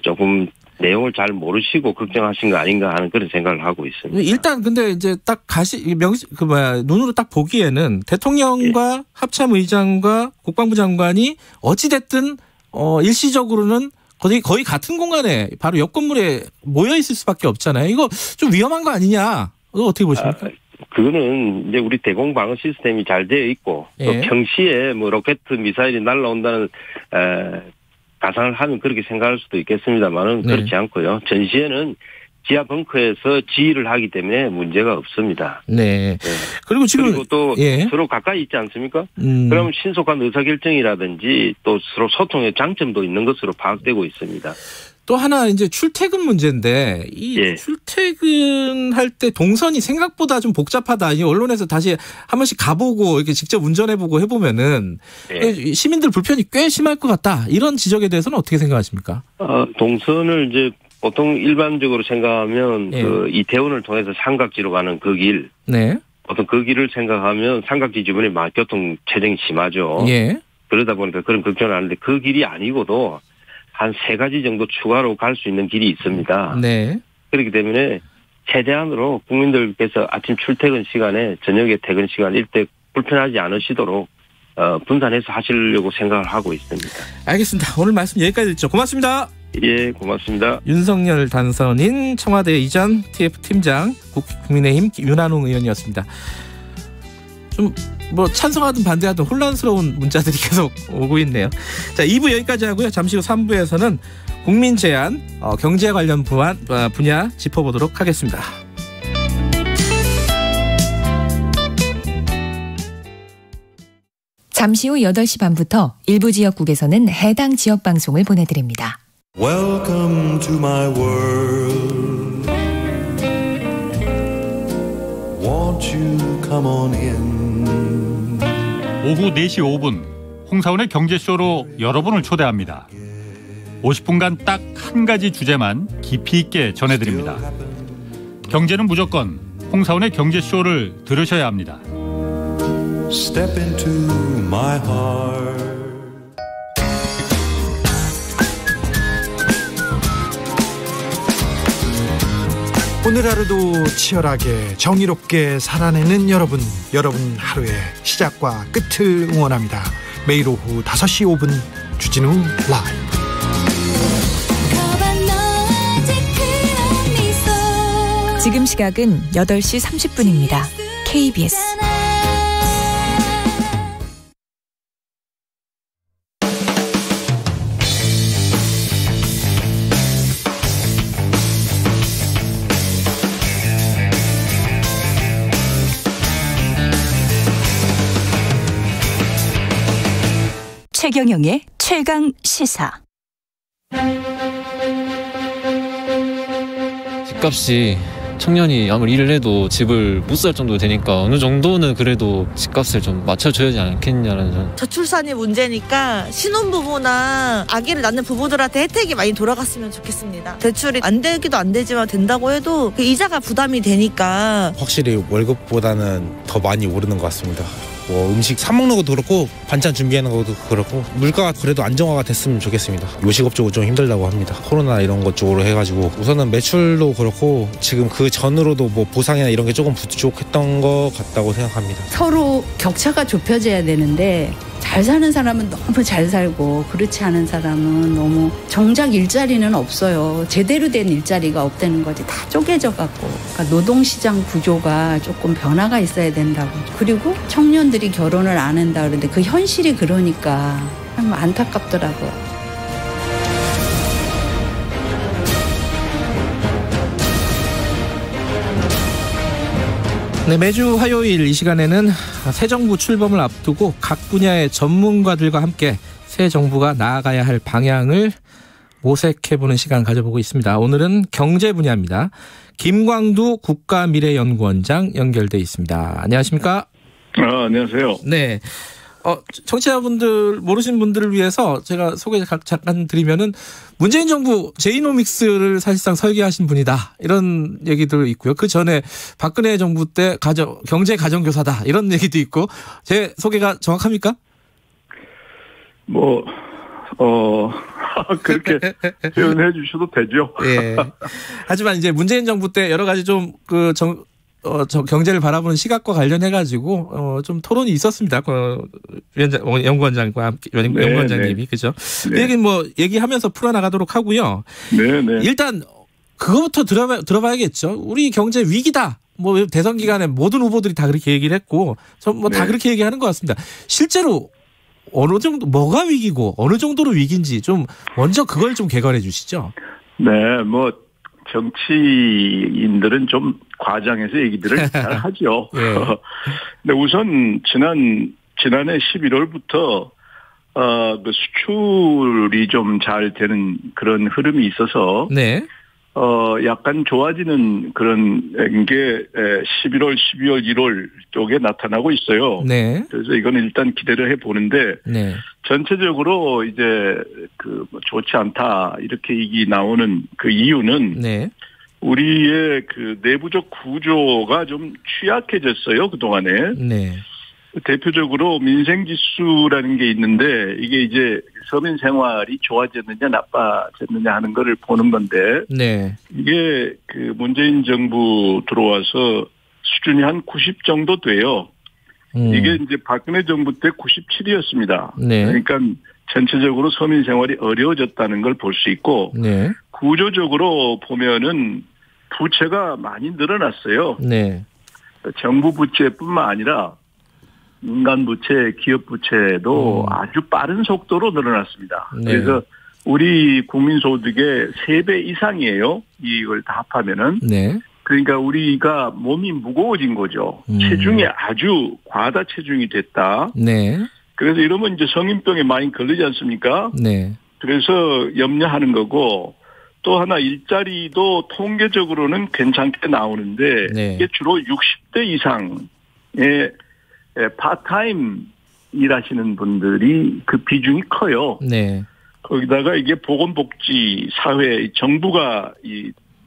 조금 내용을 잘 모르시고 걱정하신 거 아닌가 하는 그런 생각을 하고 있습니다. 일단 근데 이제 딱 눈으로 딱 보기에는 대통령과 합참의장과 국방부 장관이 어찌됐든 일시적으로는 거의 같은 공간에 바로 옆 건물에 모여 있을 수밖에 없잖아요. 이거 좀 위험한 거 아니냐? 이거 어떻게 보십니까? 그거는 이제 우리 대공 방어 시스템이 잘 되어 있고 또 평시에 뭐 로켓 미사일이 날라온다는 가상을 하면 그렇게 생각할 수도 있겠습니다만은 그렇지 않고요. 전시에는 지하 벙커에서 지휘를 하기 때문에 문제가 없습니다. 네. 그리고 또 서로 가까이 있지 않습니까? 그러면 신속한 의사결정이라든지 또 서로 소통의 장점도 있는 것으로 파악되고 있습니다. 또 하나 이제 출퇴근 문제인데 이 출퇴근할 때 동선이 생각보다 좀 복잡하다. 이 언론에서 다시 한 번씩 가보고 이렇게 직접 운전해보고 해보면은 시민들 불편이 꽤 심할 것 같다. 이런 지적에 대해서는 어떻게 생각하십니까? 동선을 이제 보통 일반적으로 생각하면 그 이태원을 통해서 삼각지로 가는 그 길. 보통 그 길을 생각하면 삼각지 주변에 교통 체증이 심하죠. 그러다 보니까 그런 걱정을 하는데 그 길이 아니고도 한 3가지 정도 추가로 갈 수 있는 길이 있습니다. 그렇기 때문에 최대한으로 국민들께서 아침 출퇴근 시간에 저녁에 퇴근 시간 이때 불편하지 않으시도록 분산해서 하시려고 생각을 하고 있습니다. 알겠습니다. 오늘 말씀 여기까지 듣죠. 고맙습니다. 예, 고맙습니다. 윤석열 당선인 청와대 이전 TF 팀장 국민의힘 윤한홍 의원이었습니다. 좀 뭐 찬성하든 반대하든 혼란스러운 문자들이 계속 오고 있네요. 자, 2부 여기까지 하고요. 잠시 후 3부에서는 국민 제안 경제 관련 분야 짚어보도록 하겠습니다. 잠시 후 8시 반부터 일부 지역국에서는 해당 지역 방송을 보내드립니다. Welcome to my world. Won't you come on in? 오후 4시 5분 홍사원의 경제쇼로 여러분을 초대합니다. 50분간 딱 한 가지 주제만 깊이 있게 전해드립니다. 경제는 무조건 홍사원의 경제쇼를 들으셔야 합니다. Step into my heart. 오늘 하루도 치열하게 정의롭게 살아내는 여러분 하루의 시작과 끝을 응원합니다. 매일 오후 5시 5분 주진우 라이브. 지금 시각은 8시 30분입니다. KBS 최경영의 최강 시사. 집값이 청년이 아무리 일을 해도 집을 못 살 정도 되니까 어느 정도는 그래도 집값을 좀 맞춰줘야지 않겠냐는. 저출산이 문제니까 신혼부부나 아기를 낳는 부부들한테 혜택이 많이 돌아갔으면 좋겠습니다. 대출이 안 되기도 안 되지만 된다고 해도 그 이자가 부담이 되니까. 확실히 월급보다는 더 많이 오르는 것 같습니다. 뭐 음식 사 먹는 것도 그렇고 반찬 준비하는 것도 그렇고 물가가 그래도 안정화가 됐으면 좋겠습니다. 요식업 쪽은 좀 힘들다고 합니다. 코로나 이런 것 쪽으로 해가지고 우선은 매출도 그렇고 지금 그 전으로도 뭐 보상이나 이런 게 조금 부족했던 것 같다고 생각합니다. 서로 격차가 좁혀져야 되는데 잘 사는 사람은 너무 잘 살고 그렇지 않은 사람은 너무 정작 일자리는 없어요. 제대로 된 일자리가 없다는 거지. 다 쪼개져 갖고. 그러니까 노동시장 구조가 조금 변화가 있어야 된다고. 그리고 청년들이 결혼을 안 한다 그러는데 그 현실이 그러니까 참 안타깝더라고요. 네, 매주 화요일 이 시간에는 새 정부 출범을 앞두고 각 분야의 전문가들과 함께 새 정부가 나아가야 할 방향을 모색해보는 시간 가져보고 있습니다. 오늘은 경제 분야입니다. 김광두 국가미래연구원장 연결돼 있습니다. 안녕하십니까? 안녕하세요. 네. 청취자분들 모르시는 분들을 위해서 제가 소개 잠깐 드리면은 문재인 정부 제이노믹스를 사실상 설계하신 분이다 이런 얘기도 있고요. 그 전에 박근혜 정부 때 경제 가정교사다 이런 얘기도 있고 제 소개가 정확합니까? 그렇게 표현해 주셔도 되죠. 예. 하지만 이제 문재인 정부 때 여러 가지 좀 경제를 바라보는 시각과 관련해가지고, 좀 토론이 있었습니다. 연구원장과 함께, 연구원장님이. 그죠? 네. 얘기 얘기하면서 풀어나가도록 하고요. 네네. 일단, 그거부터 들어봐야겠죠. 우리 경제 위기다. 대선 기간에 모든 후보들이 다 그렇게 얘기를 했고, 다 그렇게 얘기하는 것 같습니다. 실제로, 어느 정도, 뭐가 위기고, 어느 정도로 위기인지 좀, 먼저 그걸 좀 개괄해 주시죠. 네, 정치인들은 좀 과장해서 얘기들을 잘 하죠. 네. 근데 우선 지난해 11월부터 그 수출이 좀 잘 되는 그런 흐름이 있어서 네. 약간 좋아지는 그런 게 11월, 12월, 1월 쪽에 나타나고 있어요. 네. 그래서 이건 일단 기대를 해 보는데 네. 전체적으로 이제 좋지 않다 이렇게 얘기 나오는 그 이유는 네. 우리의 그 내부적 구조가 좀 취약해졌어요, 그동안에. 네. 대표적으로 민생지수라는 게 있는데 이게 이제 서민 생활이 좋아졌느냐 나빠졌느냐 하는 거를 보는 건데 네. 이게 그 문재인 정부 들어와서 수준이 한 90 정도 돼요. 이게 이제 박근혜 정부 때 97이었습니다. 네. 그러니까 전체적으로 서민 생활이 어려워졌다는 걸 볼 수 있고 네. 구조적으로 보면은 부채가 많이 늘어났어요. 네. 정부 부채뿐만 아니라 민간 부채, 기업 부채도 아주 빠른 속도로 늘어났습니다. 네. 그래서 우리 국민 소득의 3배 이상이에요. 이걸 다 합하면은. 네. 그러니까 우리가 몸이 무거워진 거죠. 체중이 아주 과다 체중이 됐다. 네. 그래서 이러면 이제 성인병에 많이 걸리지 않습니까? 네. 그래서 염려하는 거고 또 하나 일자리도 통계적으로는 괜찮게 나오는데 네. 이게 주로 60대 이상의 파트타임 일하시는 분들이 그 비중이 커요. 네. 거기다가 이게 보건복지 사회 정부가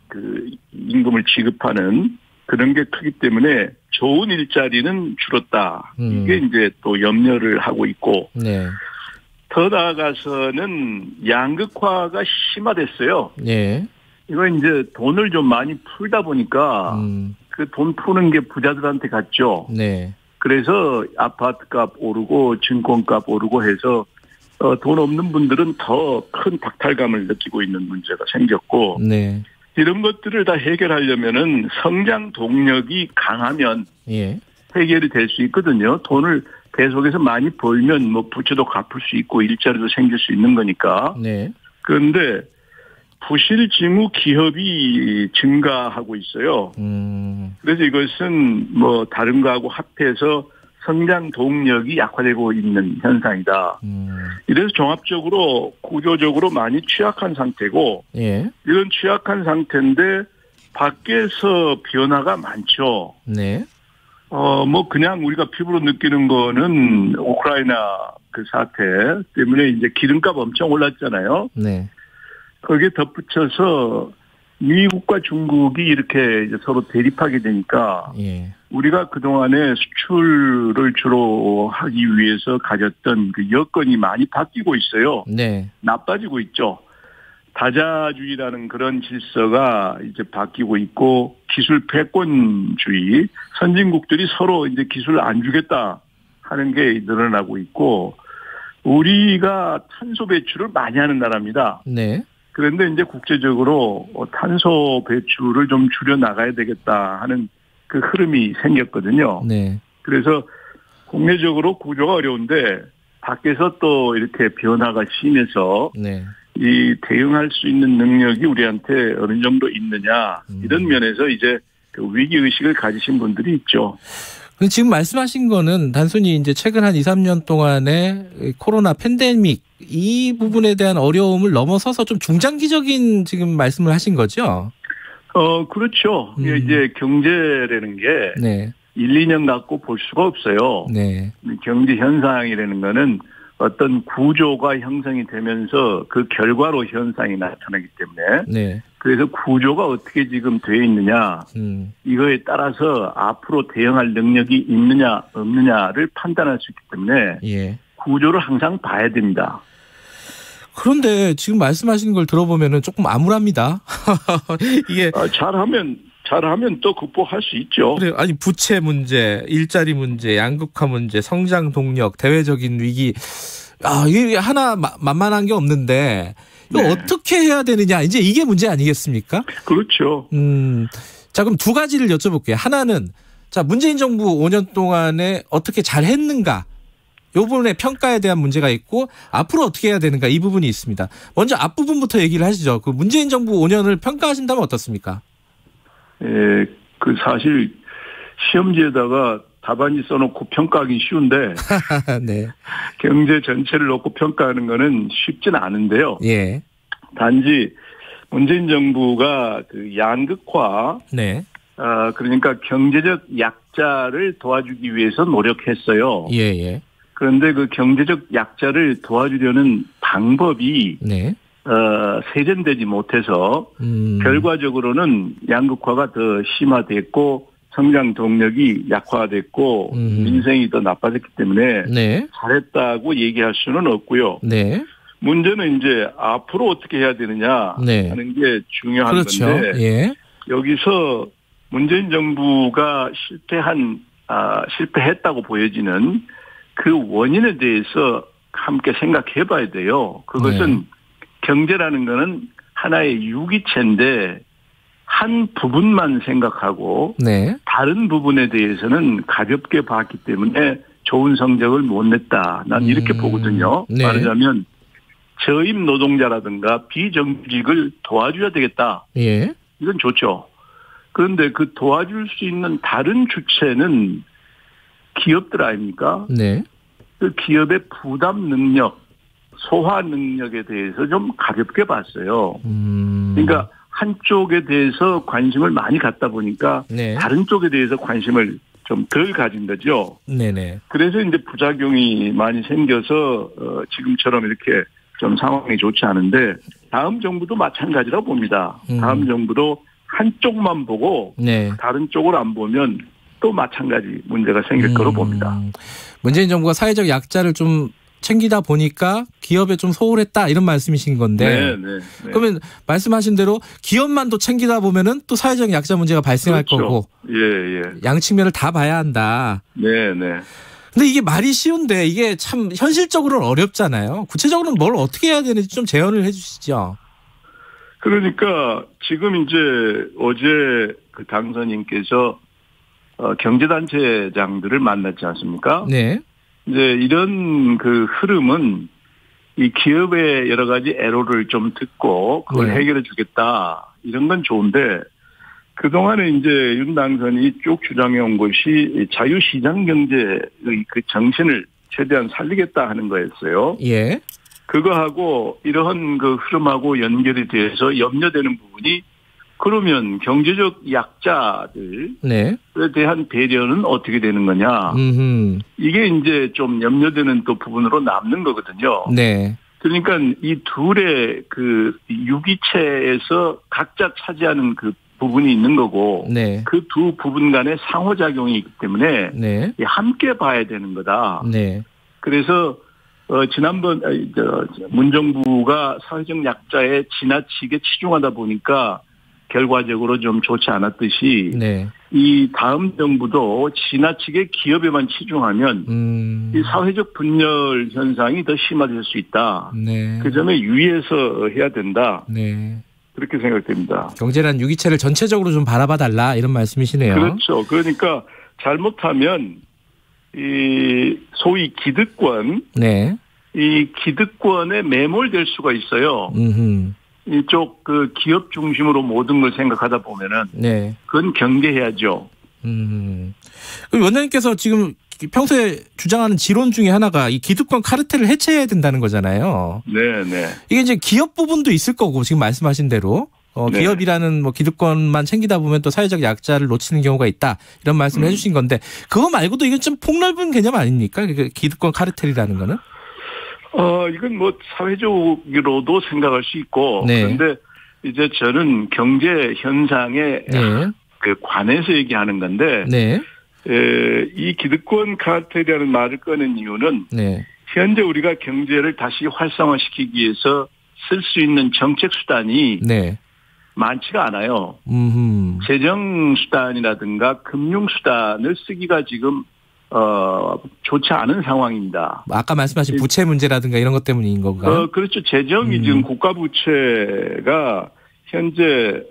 그 임금을 지급하는 그런 게 크기 때문에 좋은 일자리는 줄었다. 이게 이제 또 염려를 하고 있고. 네. 더 나아가서는 양극화가 심화됐어요. 네. 이거 이제 돈을 좀 많이 풀다 보니까 그 돈 푸는 게 부자들한테 갔죠. 네. 그래서 아파트값 오르고 증권값 오르고 해서 돈 없는 분들은 더 큰 박탈감을 느끼고 있는 문제가 생겼고. 네. 이런 것들을 다 해결하려면은 성장 동력이 강하면 예. 해결이 될 수 있거든요. 돈을 계속해서 많이 벌면 뭐 부채도 갚을 수 있고 일자리도 생길 수 있는 거니까. 네. 그런데 부실 징후 기업이 증가하고 있어요. 그래서 이것은 뭐 다른 거하고 합해서 성장 동력이 약화되고 있는 현상이다. 이래서 종합적으로 구조적으로 많이 취약한 상태고 예. 이런 취약한 상태인데 밖에서 변화가 많죠. 네. 뭐 그냥 우리가 피부로 느끼는 거는 우크라이나 그 사태 때문에 이제 기름값 엄청 올랐잖아요. 네. 거기에 덧붙여서 미국과 중국이 이렇게 이제 서로 대립하게 되니까 예. 우리가 그동안에 수출을 주로 하기 위해서 가졌던 그 여건이 많이 바뀌고 있어요. 네. 나빠지고 있죠. 다자주의라는 그런 질서가 이제 바뀌고 있고 기술 패권주의, 선진국들이 서로 이제 기술을 안 주겠다 하는 게 늘어나고 있고 우리가 탄소 배출을 많이 하는 나라입니다. 네. 그런데 이제 국제적으로 탄소 배출을 좀 줄여 나가야 되겠다 하는 그 흐름이 생겼거든요. 네. 그래서 국내적으로 구조가 어려운데 밖에서 또 이렇게 변화가 심해서 네. 이 대응할 수 있는 능력이 우리한테 어느 정도 있느냐 이런 면에서 이제 그 위기 의식을 가지신 분들이 있죠. 지금 말씀하신 거는 단순히 이제 최근 한 2, 3년 동안의 코로나 팬데믹 이 부분에 대한 어려움을 넘어서서 좀 중장기적인 지금 말씀을 하신 거죠? 그렇죠. 이제 경제라는 게 네. 1, 2년 갖고 볼 수가 없어요. 네. 경제 현상이라는 거는 어떤 구조가 형성이 되면서 그 결과로 현상이 나타나기 때문에 네. 그래서 구조가 어떻게 지금 되어 있느냐 이거에 따라서 앞으로 대응할 능력이 있느냐 없느냐를 판단할 수 있기 때문에 예. 구조를 항상 봐야 됩니다. 그런데 지금 말씀하시는 걸 들어보면은 조금 암울합니다. 이게 잘하면 또 극복할 수 있죠. 그래, 아니 부채 문제, 일자리 문제, 양극화 문제, 성장 동력, 대외적인 위기. 이게 하나 만만한 게 없는데 이거 네. 어떻게 해야 되느냐 이제 이게 문제 아니겠습니까? 그렇죠. 자 그럼 두 가지를 여쭤볼게요. 하나는 자 문재인 정부 5년 동안에 어떻게 잘했는가? 이 부분의 평가에 대한 문제가 있고 앞으로 어떻게 해야 되는가 이 부분이 있습니다. 먼저 앞부분부터 얘기를 하시죠. 그 문재인 정부 5년을 평가하신다면 어떻습니까? 그 사실 시험지에다가 답안지 써놓고 평가하기 쉬운데 네. 경제 전체를 놓고 평가하는 거는 쉽지는 않은데요. 예. 단지 문재인 정부가 그 양극화, 네. 그러니까 경제적 약자를 도와주기 위해서 노력했어요. 예. 그런데 그 경제적 약자를 도와주려는 방법이 네. 세련되지 못해서 결과적으로는 양극화가 더 심화됐고 성장 동력이 약화됐고 민생이 더 나빠졌기 때문에 네. 잘했다고 얘기할 수는 없고요. 네. 문제는 이제 앞으로 어떻게 해야 되느냐 네. 하는 게 중요한 그렇죠. 건데 예. 여기서 문재인 정부가 실패했다고 보여지는 그 원인에 대해서 함께 생각해 봐야 돼요. 그것은 경제라는 거는 하나의 유기체인데 한 부분만 생각하고 다른 부분에 대해서는 가볍게 봤기 때문에 좋은 성적을 못 냈다. 난 이렇게 보거든요. 말하자면 저임 노동자라든가 비정규직을 도와줘야 되겠다. 예. 이건 좋죠. 그런데 그 도와줄 수 있는 다른 주체는 기업들 아닙니까? 네. 그 기업의 부담 능력, 소화 능력에 대해서 좀 가볍게 봤어요. 그러니까 한쪽에 대해서 관심을 많이 갖다 보니까 네. 다른 쪽에 대해서 관심을 좀 덜 가진 거죠. 네네. 그래서 이제 부작용이 많이 생겨서 지금처럼 이렇게 좀 상황이 좋지 않은데 다음 정부도 마찬가지라고 봅니다. 다음 정부도 한쪽만 보고 네. 다른 쪽을 안 보면 또 마찬가지 문제가 생길 거로 봅니다. 문재인 정부가 사회적 약자를 좀 챙기다 보니까 기업에 좀 소홀했다 이런 말씀이신 건데 네. 그러면 말씀하신 대로 기업만도 챙기다 보면은 또 사회적 약자 문제가 발생할 그렇죠. 거고 양 측면을 다 봐야 한다. 네네. 근데 이게 말이 쉬운데 이게 참 현실적으로는 어렵잖아요. 구체적으로는 뭘 어떻게 해야 되는지 좀 제언을 해 주시죠. 그러니까 지금 이제 어제 그 당선인께서 경제단체장들을 만났지 않습니까? 네. 이제 이런 그 흐름은 이 기업의 여러 가지 애로를 좀 듣고 그걸 해결해 주겠다. 이런 건 좋은데 그동안에 이제 윤 당선이 쭉 주장해 온 것이 자유시장 경제의 그 정신을 최대한 살리겠다 하는 거였어요. 예. 그거하고 이러한 그 흐름하고 연결이 돼서 염려되는 부분이 그러면 경제적 약자들에 네. 대한 배려는 어떻게 되는 거냐. 이게 이제 좀 염려되는 또 부분으로 남는 거거든요. 네. 그러니까 이 둘의 그 유기체에서 각자 차지하는 그 부분이 있는 거고 네. 그 두 부분 간의 상호작용이 있기 때문에 네. 함께 봐야 되는 거다. 네. 그래서 지난번 문정부가 사회적 약자에 지나치게 치중하다 보니까 결과적으로 좀 좋지 않았듯이 네. 이 다음 정부도 지나치게 기업에만 치중하면 이 사회적 분열 현상이 더 심화될 수 있다. 네. 그 점에 유의해서 해야 된다. 네. 그렇게 생각됩니다. 경제란 유기체를 전체적으로 좀 바라봐달라 이런 말씀이시네요. 그렇죠. 그러니까 잘못하면 이 소위 기득권, 네. 이 기득권에 매몰될 수가 있어요. 이쪽 그 기업 중심으로 모든 걸 생각하다 보면은 네. 그건 경계해야죠. 원장님께서 지금 평소에 주장하는 지론 중에 하나가 이 기득권 카르텔을 해체해야 된다는 거잖아요. 네, 네. 이게 이제 기업 부분도 있을 거고 지금 말씀하신 대로 네. 기업이라는 뭐 기득권만 챙기다 보면 또 사회적 약자를 놓치는 경우가 있다 이런 말씀을 해주신 건데 그거 말고도 이건 좀 폭넓은 개념 아닙니까? 기득권 카르텔이라는 거는? 이건 뭐 사회적으로도 생각할 수 있고 네. 그런데 이제 저는 경제 현상에 네. 그 관해서 얘기하는 건데 네. 이 기득권 카르텔이라는 말을 꺼낸 이유는 네. 현재 우리가 경제를 다시 활성화시키기 위해서 쓸 수 있는 정책 수단이 네. 많지가 않아요. 재정 수단이라든가 금융 수단을 쓰기가 지금 좋지 않은 상황입니다. 아까 말씀하신 부채 문제라든가 이런 것 때문인 건가요? 그렇죠. 재정이 지금 국가 부채가 현재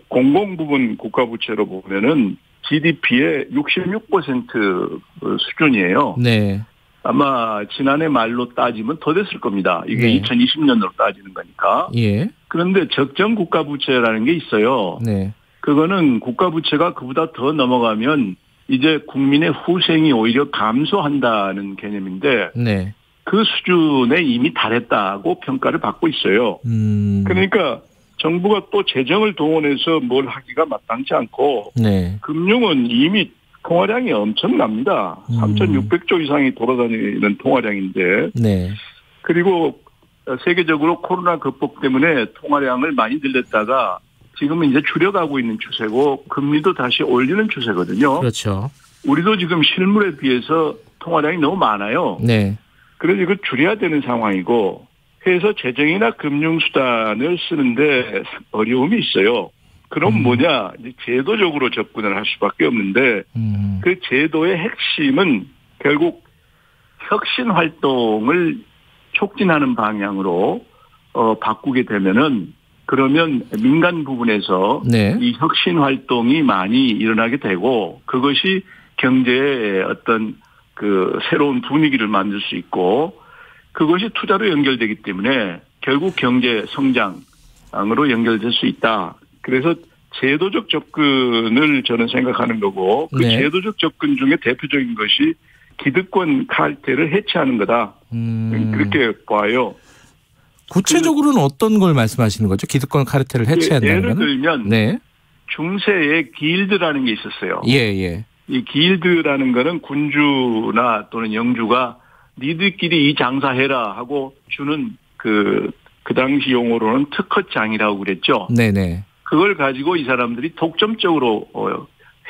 공공 부분 국가 부채로 보면은 GDP의 66% 수준이에요. 네. 아마 지난해 말로 따지면 더 됐을 겁니다. 이게 네. 2020년으로 따지는 거니까. 예. 그런데 적정 국가 부채라는 게 있어요. 네. 그거는 국가 부채가 그보다 더 넘어가면 이제 국민의 후생이 오히려 감소한다는 개념인데 네. 그 수준에 이미 달했다고 평가를 받고 있어요. 그러니까 정부가 또 재정을 동원해서 뭘 하기가 마땅치 않고 네. 금융은 이미 통화량이 엄청납니다. 3,600조 이상이 돌아다니는 통화량인데 네. 그리고 세계적으로 코로나 극복 때문에 통화량을 많이 늘렸다가 지금은 이제 줄여가고 있는 추세고 금리도 다시 올리는 추세거든요. 그렇죠. 우리도 지금 실물에 비해서 통화량이 너무 많아요. 네. 그래서 이걸 줄여야 되는 상황이고 해서 재정이나 금융수단을 쓰는데 어려움이 있어요. 그럼 뭐냐? 이제 제도적으로 접근을 할 수밖에 없는데 그 제도의 핵심은 결국 혁신 활동을 촉진하는 방향으로 바꾸게 되면은 그러면 민간 부분에서 네. 이 혁신 활동이 많이 일어나게 되고 그것이 경제의 어떤 그 새로운 분위기를 만들 수 있고 그것이 투자로 연결되기 때문에 결국 경제 성장으로 연결될 수 있다. 그래서 제도적 접근을 저는 생각하는 거고 그 네. 제도적 접근 중에 대표적인 것이 기득권 칼텔을 해체하는 거다. 그렇게 봐요. 구체적으로는 어떤 걸 말씀하시는 거죠? 기득권 카르텔을 해체한다는 예를 거는? 들면 네. 중세에 길드라는 게 있었어요. 예. 이 길드라는 거는 군주나 또는 영주가 니들끼리 이 장사해라 하고 주는 그 당시 용어로는 특허장이라고 그랬죠. 네네. 그걸 가지고 이 사람들이 독점적으로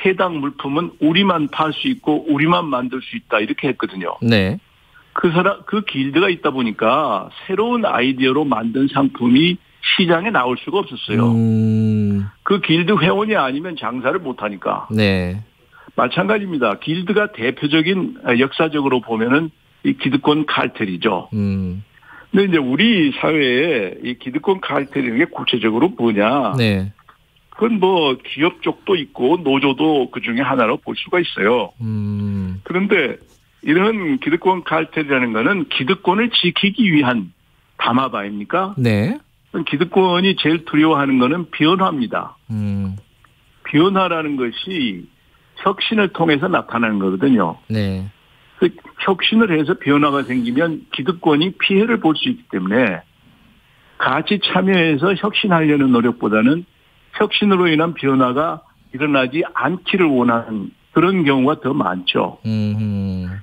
해당 물품은 우리만 팔 수 있고 우리만 만들 수 있다 이렇게 했거든요. 네. 그 길드가 있다 보니까 새로운 아이디어로 만든 상품이 시장에 나올 수가 없었어요. 그 길드 회원이 아니면 장사를 못 하니까. 네. 마찬가지입니다. 길드가 대표적인 역사적으로 보면은 이 기득권 칼텔이죠. 근데 이제 우리 사회에 이 기득권 칼텔이라는 게 구체적으로 뭐냐? 네. 그건 뭐 기업 쪽도 있고 노조도 그 중에 하나로 볼 수가 있어요. 그런데 이런 기득권 칼텔이라는 거는 기득권을 지키기 위한 담화바입니까? 네. 기득권이 제일 두려워하는 거는 변화입니다. 변화라는 것이 혁신을 통해서 나타나는 거거든요. 네. 그 혁신을 해서 변화가 생기면 기득권이 피해를 볼 수 있기 때문에 같이 참여해서 혁신하려는 노력보다는 혁신으로 인한 변화가 일어나지 않기를 원하는 그런 경우가 더 많죠.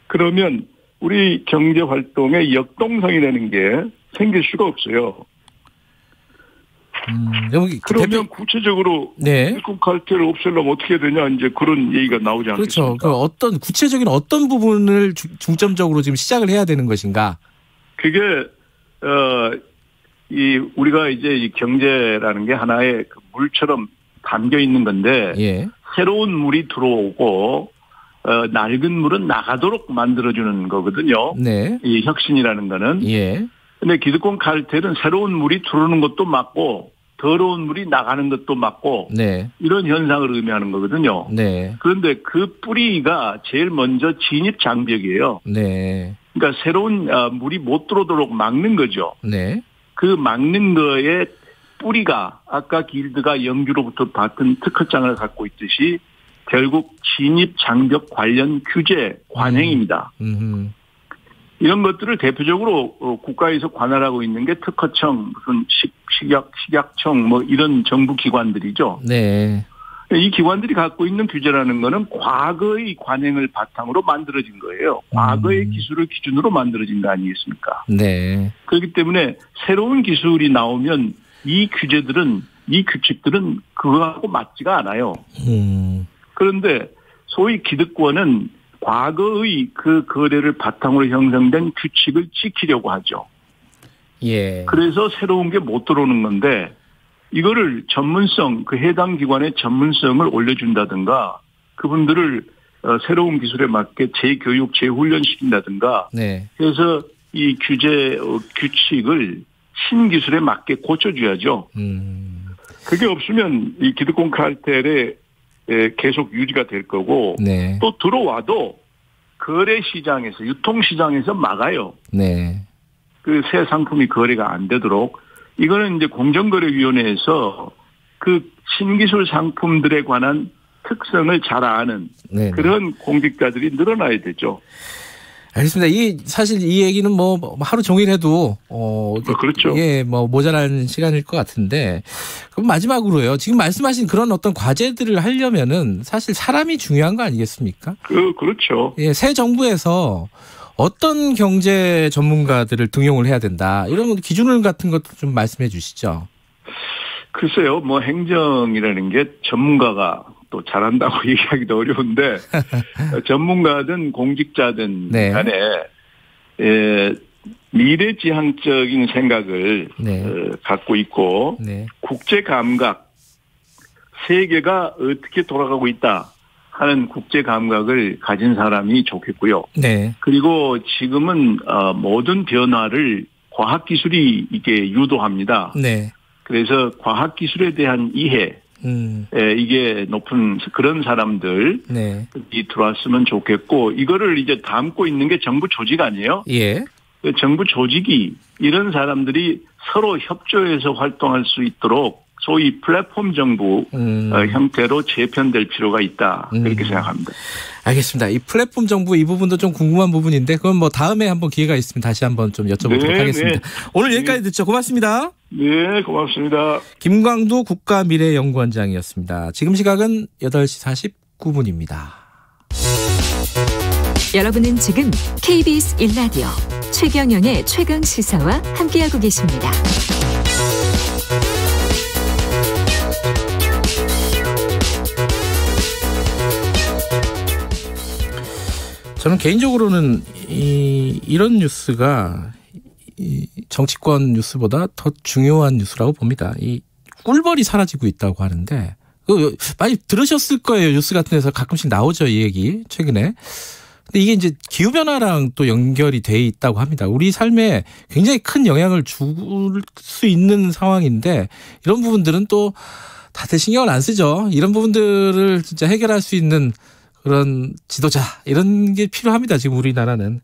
그러면 우리 경제활동의 역동성이라는 게 생길 수가 없어요. 그러면 구체적으로 기득권 칼텔을 없애려면 어떻게 되냐 이제 그런 얘기가 나오지 않겠습니까? 그렇죠. 구체적인 어떤 부분을 중점적으로 지금 시작을 해야 되는 것인가? 그게 우리가 이제 이 경제라는 게 하나의 그 물처럼 담겨 있는 건데 새로운 물이 들어오고 낡은 물은 나가도록 만들어주는 거거든요. 네. 이 혁신이라는 거는. 근데 기득권 칼텔은 새로운 물이 들어오는 것도 맞고 더러운 물이 나가는 것도 맞고 이런 현상을 의미하는 거거든요. 그런데 그 뿌리가 제일 먼저 진입 장벽이에요. 그러니까 새로운 물이 못 들어오도록 막는 거죠. 그 막는 거에 뿌리가 아까 길드가 영주로부터 받은 특허장을 갖고 있듯이 결국 진입 장벽 관련 규제 관행입니다. 이런 것들을 대표적으로 국가에서 관할하고 있는 게 특허청, 무슨 식약청 뭐 이런 정부 기관들이죠. 이 기관들이 갖고 있는 규제라는 거는 과거의 관행을 바탕으로 만들어진 거예요. 과거의 기술을 기준으로 만들어진 거 아니겠습니까? 그렇기 때문에 새로운 기술이 나오면 이 규칙들은 그거하고 맞지가 않아요. 그런데 소위 기득권은 과거의 그 거래를 바탕으로 형성된 규칙을 지키려고 하죠. 그래서 새로운 게 못 들어오는 건데 이거를 그 해당 기관의 전문성을 올려준다든가 그분들을 새로운 기술에 맞게 재교육, 재훈련시킨다든가 해서 이 규칙을 신기술에 맞게 고쳐줘야죠. 그게 없으면 이 기득권 칼텔에 계속 유지가 될 거고 또 들어와도 거래 시장에서 유통 시장에서 막아요. 그 새 상품이 거래가 안 되도록 이거는 이제 공정거래위원회에서 그 신기술 상품들에 관한 특성을 잘 아는 그런 공직자들이 늘어나야 되죠. 알겠습니다. 사실 이 얘기는 뭐 하루 종일 해도 그렇죠. 모자란 시간일 것 같은데 그럼 마지막으로요. 지금 말씀하신 그런 어떤 과제들을 하려면은 사실 사람이 중요한 거 아니겠습니까? 그렇죠. 새 정부에서 어떤 경제 전문가들을 등용을 해야 된다. 이런 기준을 같은 것도 좀 말씀해 주시죠. 글쎄요. 뭐 행정이라는 게 전문가가 또 잘한다고 얘기하기도 어려운데 전문가든 공직자든 간에 미래지향적인 생각을 갖고 있고 국제 감각, 세계가 어떻게 돌아가고 있다 하는 국제 감각을 가진 사람이 좋겠고요. 그리고 지금은 모든 변화를 과학기술이 이게 유도합니다. 그래서 과학기술에 대한 이해, 이게 높은 그런 사람들이 들어왔으면 좋겠고 이거를 이제 담고 있는 게 정부 조직 아니에요? 정부 조직이 이런 사람들이 서로 협조해서 활동할 수 있도록 소위 플랫폼 정부 형태로 재편될 필요가 있다. 그렇게 생각합니다. 알겠습니다. 이 플랫폼 정부 이 부분도 좀 궁금한 부분인데 그건 뭐 다음에 한번 기회가 있으면 다시 한번 좀 여쭤보도록 하겠습니다. 오늘 여기까지 듣죠. 고맙습니다. 네, 고맙습니다. 김광두 국가미래연구원장이었습니다. 지금 시각은 8시 49분입니다. 여러분은 지금 KBS 1라디오 최경영의 최강시사와 함께하고 계십니다. 저는 개인적으로는 이런 뉴스가 정치권 뉴스보다 더 중요한 뉴스라고 봅니다. 이 꿀벌이 사라지고 있다고 하는데 많이 들으셨을 거예요. 뉴스 같은 데서 가끔씩 나오죠. 이 얘기 최근에. 근데 이게 이제 기후변화랑 또 연결이 돼 있다고 합니다. 우리 삶에 굉장히 큰 영향을 줄 수 있는 상황인데 이런 부분들은 또 다들 신경을 안 쓰죠. 이런 부분들을 진짜 해결할 수 있는 그런 지도자 이런 게 필요합니다. 지금 우리나라는.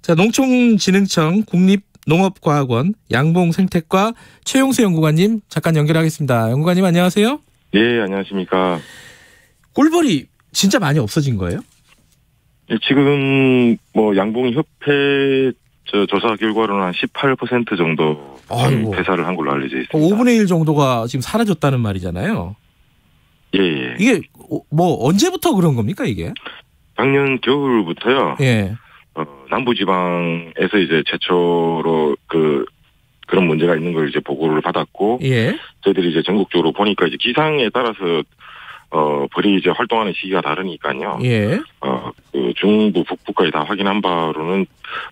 자, 농촌진흥청 국립농업과학원 양봉생태과 최용수 연구관님 잠깐 연결하겠습니다. 연구관님 안녕하세요. 네, 안녕하십니까. 꿀벌이 진짜 많이 없어진 거예요? 네, 지금 뭐 양봉협회 조사 결과로는 한 18% 정도 폐사를 한 걸로 알려져 있습니다. 5분의 1 정도가 지금 사라졌다는 말이잖아요. 예. 이게 뭐 언제부터 그런 겁니까 이게? 작년 겨울부터요. 남부지방에서 이제 최초로 그런 문제가 있는 걸 이제 보고를 받았고, 저희들이 이제 전국적으로 보니까 이제 기상에 따라서 벌이 이제 활동하는 시기가 다르니까요. 그 중부 북부까지 다 확인한 바로는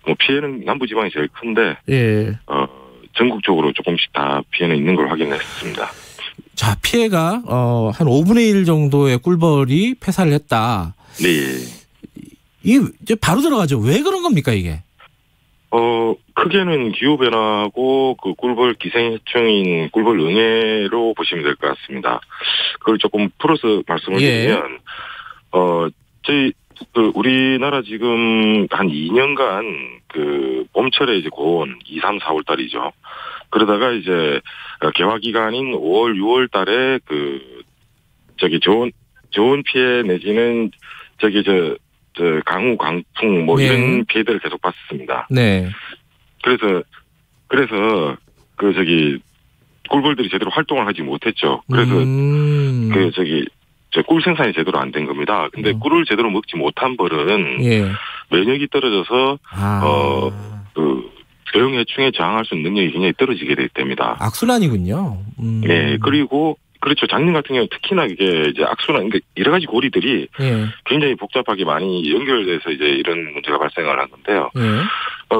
뭐 피해는 남부지방이 제일 큰데, 전국적으로 조금씩 다 피해는 있는 걸 확인했습니다. 자, 피해가 한 5분의 1 정도의 꿀벌이 폐사를 했다. 네. 이게 이제 바로 들어가죠. 왜 그런 겁니까 이게? 크게는 기후변화하고 그 꿀벌 기생해충인 꿀벌 응애로 보시면 될 것 같습니다. 그걸 조금 풀어서 말씀을 드리면, 저희, 우리나라 지금 한 2년간 봄철에 이제 고온 2, 3, 4월 달이죠. 그러다가 이제 개화 기간인 5월, 6월 달에 좋은 피해 내지는 강우, 강풍 이런 피해들을 계속 봤습니다. 네. 그래서 꿀벌들이 제대로 활동을 하지 못했죠. 그래서 꿀 생산이 제대로 안 된 겁니다. 근데 꿀을 제대로 먹지 못한 벌은 면역이 떨어져서 대형해충에 저항할 수 있는 능력이 굉장히 떨어지게 됩니다. 악순환이군요. 네, 그리고 그렇죠. 작년 같은 경우는 특히나 이게 이제 악순환, 그러니까 여러 가지 고리들이 굉장히 복잡하게 많이 연결돼서 이제 이런 문제가 발생을 한 건데요.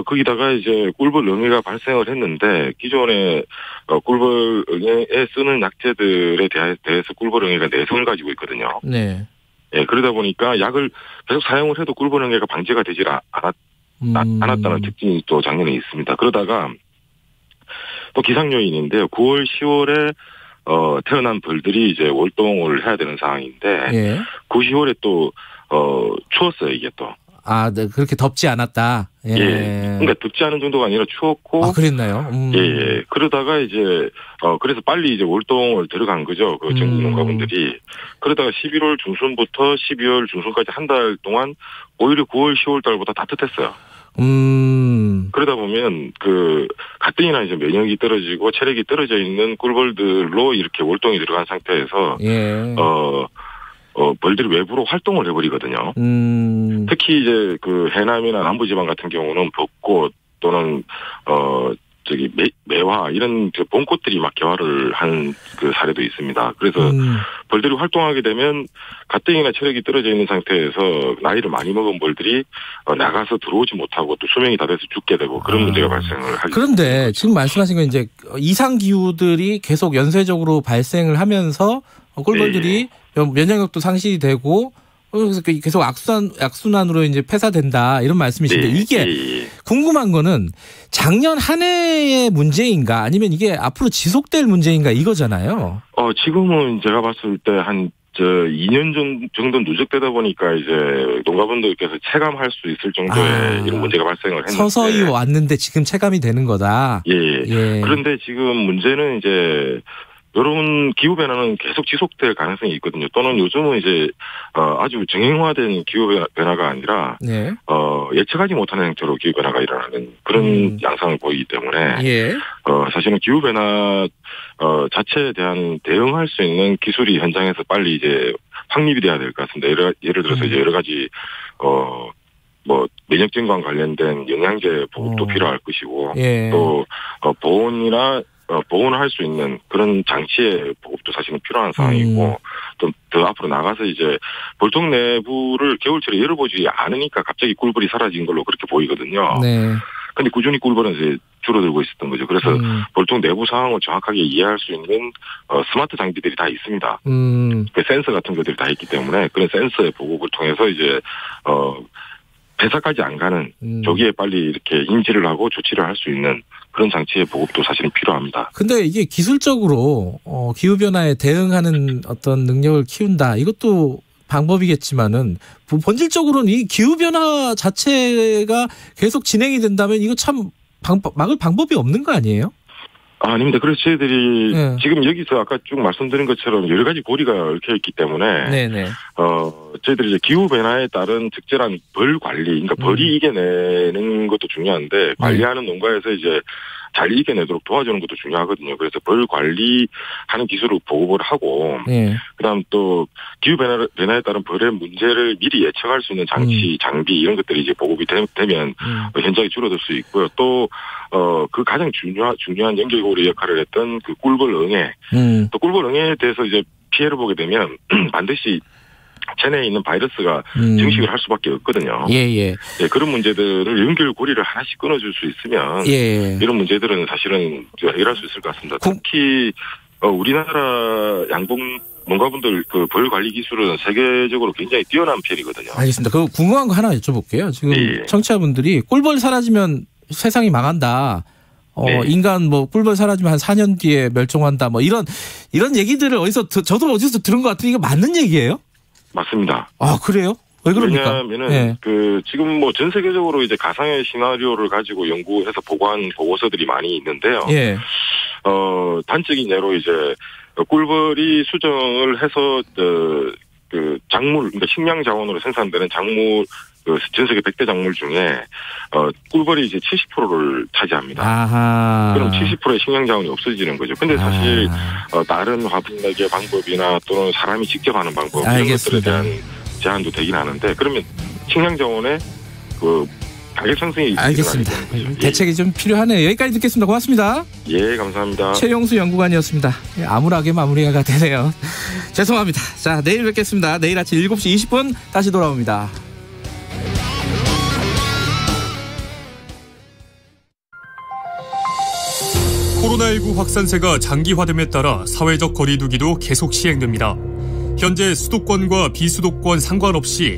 거기다가 이제 꿀벌 응애가 발생을 했는데 기존에 꿀벌 응애에 쓰는 약재들에 대해서 꿀벌 응애가 내성을 가지고 있거든요. 네. 예, 그러다 보니까 약을 계속 사용을 해도 꿀벌 응애가 방제가 되질 않았다는 특징이 또 작년에 있습니다. 그러다가 또 기상 요인인데요. 9월, 10월에 태어난 벌들이 이제 월동을 해야 되는 상황인데 9, 10월에 또 추웠어요 이게 또. 아, 네, 그렇게 덥지 않았다. 그러니까 덥지 않은 정도가 아니라 추웠고. 아, 그랬나요? 그러다가 이제 그래서 빨리 이제 월동을 들어간 거죠. 그 전국 농가분들이. 그러다가 11월 중순부터 12월 중순까지 한 달 동안 오히려 9월, 10월 달보다 따뜻했어요. 그러다 보면 가뜩이나 이제 면역이 떨어지고 체력이 떨어져 있는 꿀벌들로 이렇게 월동이 들어간 상태에서 벌들이 외부로 활동을 해버리거든요. 특히 이제 해남이나 남부지방 같은 경우는 벚꽃 또는 매화 이런 봄꽃들이 막 개화를 한 사례도 있습니다. 그래서 벌들이 활동하게 되면 가뜩이나 체력이 떨어져 있는 상태에서 나이를 많이 먹은 벌들이 나가서 들어오지 못하고 또 수명이 다 돼서 죽게 되고 그런 문제가 발생을 하게 됩니다. 그런데 지금 말씀하신 건 이제 이상 기후들이 계속 연쇄적으로 발생을 하면서 꿀벌들이 면역력도 상실이 되고 그래서 계속 악순환으로 이제 폐사된다 이런 말씀이신데 이게 궁금한 거는 작년 한 해의 문제인가 아니면 이게 앞으로 지속될 문제인가 이거잖아요. 지금은 제가 봤을 때 한 2년 정도 누적되다 보니까 이제 농가분들께서 체감할 수 있을 정도의 이런 문제가 발생을 했는데 서서히 왔는데 지금 체감이 되는 거다. 그런데 지금 문제는 이제 이런 기후 변화는 계속 지속될 가능성이 있거든요. 또는 요즘은 이제 아주 정형화된 기후 변화가 아니라 네. 예측하지 못하는 형태로 기후 변화가 일어나는 그런 양상을 보이기 때문에 예. 사실은 기후 변화 자체에 대한 대응할 수 있는 기술이 현장에서 빨리 이제 확립이 돼야 될 것 같습니다. 예를 들어서 이제 여러 가지 뭐 면역증과 관련된 영양제 보급도 필요할 것이고 예. 또 보온을 할 수 있는 그런 장치의 보급도 사실은 필요한 상황이고 좀 더 앞으로 나가서 이제 볼통 내부를 겨울철에 열어보지 않으니까 갑자기 꿀벌이 사라진 걸로 그렇게 보이거든요. 네. 근데 꾸준히 꿀벌은 이제 줄어들고 있었던 거죠. 그래서 볼통 내부 상황을 정확하게 이해할 수 있는 스마트 장비들이 다 있습니다. 그 센서 같은 것들이 다 있기 때문에 그런 센서의 보급을 통해서 이제 배사까지 안 가는 조기에 빨리 이렇게 인지를 하고 조치를 할 수 있는 그런 장치의 보급도 사실은 필요합니다. 근데 이게 기술적으로 기후변화에 대응하는 어떤 능력을 키운다. 이것도 방법이겠지만은 본질적으로는 이 기후변화 자체가 계속 진행이 된다면 이거 참 막을 방법이 없는 거 아니에요? 아닙니다. 그래서 저희들이 지금 여기서 아까 쭉 말씀드린 것처럼 여러 가지 고리가 얽혀있기 때문에 네네. 저희들이 이제 기후 변화에 따른 적절한 벌 관리, 그러니까 벌이 이겨내는 것도 중요한데 관리하는 농가에서 이제 잘 이겨내도록 도와주는 것도 중요하거든요. 그래서 벌 관리하는 기술을 보급을 하고, 그다음 또 기후 변화에 따른 벌의 문제를 미리 예측할 수 있는 장치, 장비 이런 것들이 이제 보급이 되면 현장에 줄어들 수 있고요. 또 그 가장 중요한 연결고리 역할을 했던 그 꿀벌 응애, 또 꿀벌 응애에 대해서 이제 피해를 보게 되면 반드시 체내에 있는 바이러스가 증식을 할 수밖에 없거든요. 예, 그런 문제들을 연결고리를 하나씩 끊어줄 수 있으면 이런 문제들은 사실은 해결할 수 있을 것 같습니다. 특히 우리나라 양봉 농가분들 그 벌 관리 기술은 세계적으로 굉장히 뛰어난 편이거든요. 알겠습니다. 그 궁금한 거 하나 여쭤볼게요. 지금 청취자분들이 꿀벌 사라지면 세상이 망한다. 인간 뭐 꿀벌 사라지면 한 4년 뒤에 멸종한다. 뭐 이런 얘기들을 저도 어디서 들은 것 같은데 이거 맞는 얘기예요? 맞습니다. 아, 그래요? 왜 그럽니까? 왜냐하면은 지금 뭐 전 세계적으로 이제 가상의 시나리오를 가지고 연구해서 보고한 보고서들이 많이 있는데요. 단적인 예로 이제 꿀벌이 수정을 해서 그 작물, 그러니까 식량 자원으로 생산되는 작물, 전 세계 100대 작물 중에 꿀벌이 이제 70%를 차지합니다. 아하. 그럼 70%의 식량 자원이 없어지는 거죠. 근데 사실 다른 화분 매개 방법이나 또는 사람이 직접 하는 방법 이런 것들에 대한 제한도 되긴 하는데 그러면 식량 자원의 그 가격 상승이 알겠습니다. 대책이 좀 필요하네요. 여기까지 듣겠습니다. 고맙습니다. 예, 감사합니다. 최영수 연구관이었습니다. 암울하게 마무리가 되네요. 죄송합니다. 자, 내일 뵙겠습니다. 내일 아침 7시 20분 다시 돌아옵니다. 코로나19 확산세가 장기화됨에 따라 사회적 거리두기도 계속 시행됩니다. 현재 수도권과 비수도권 상관없이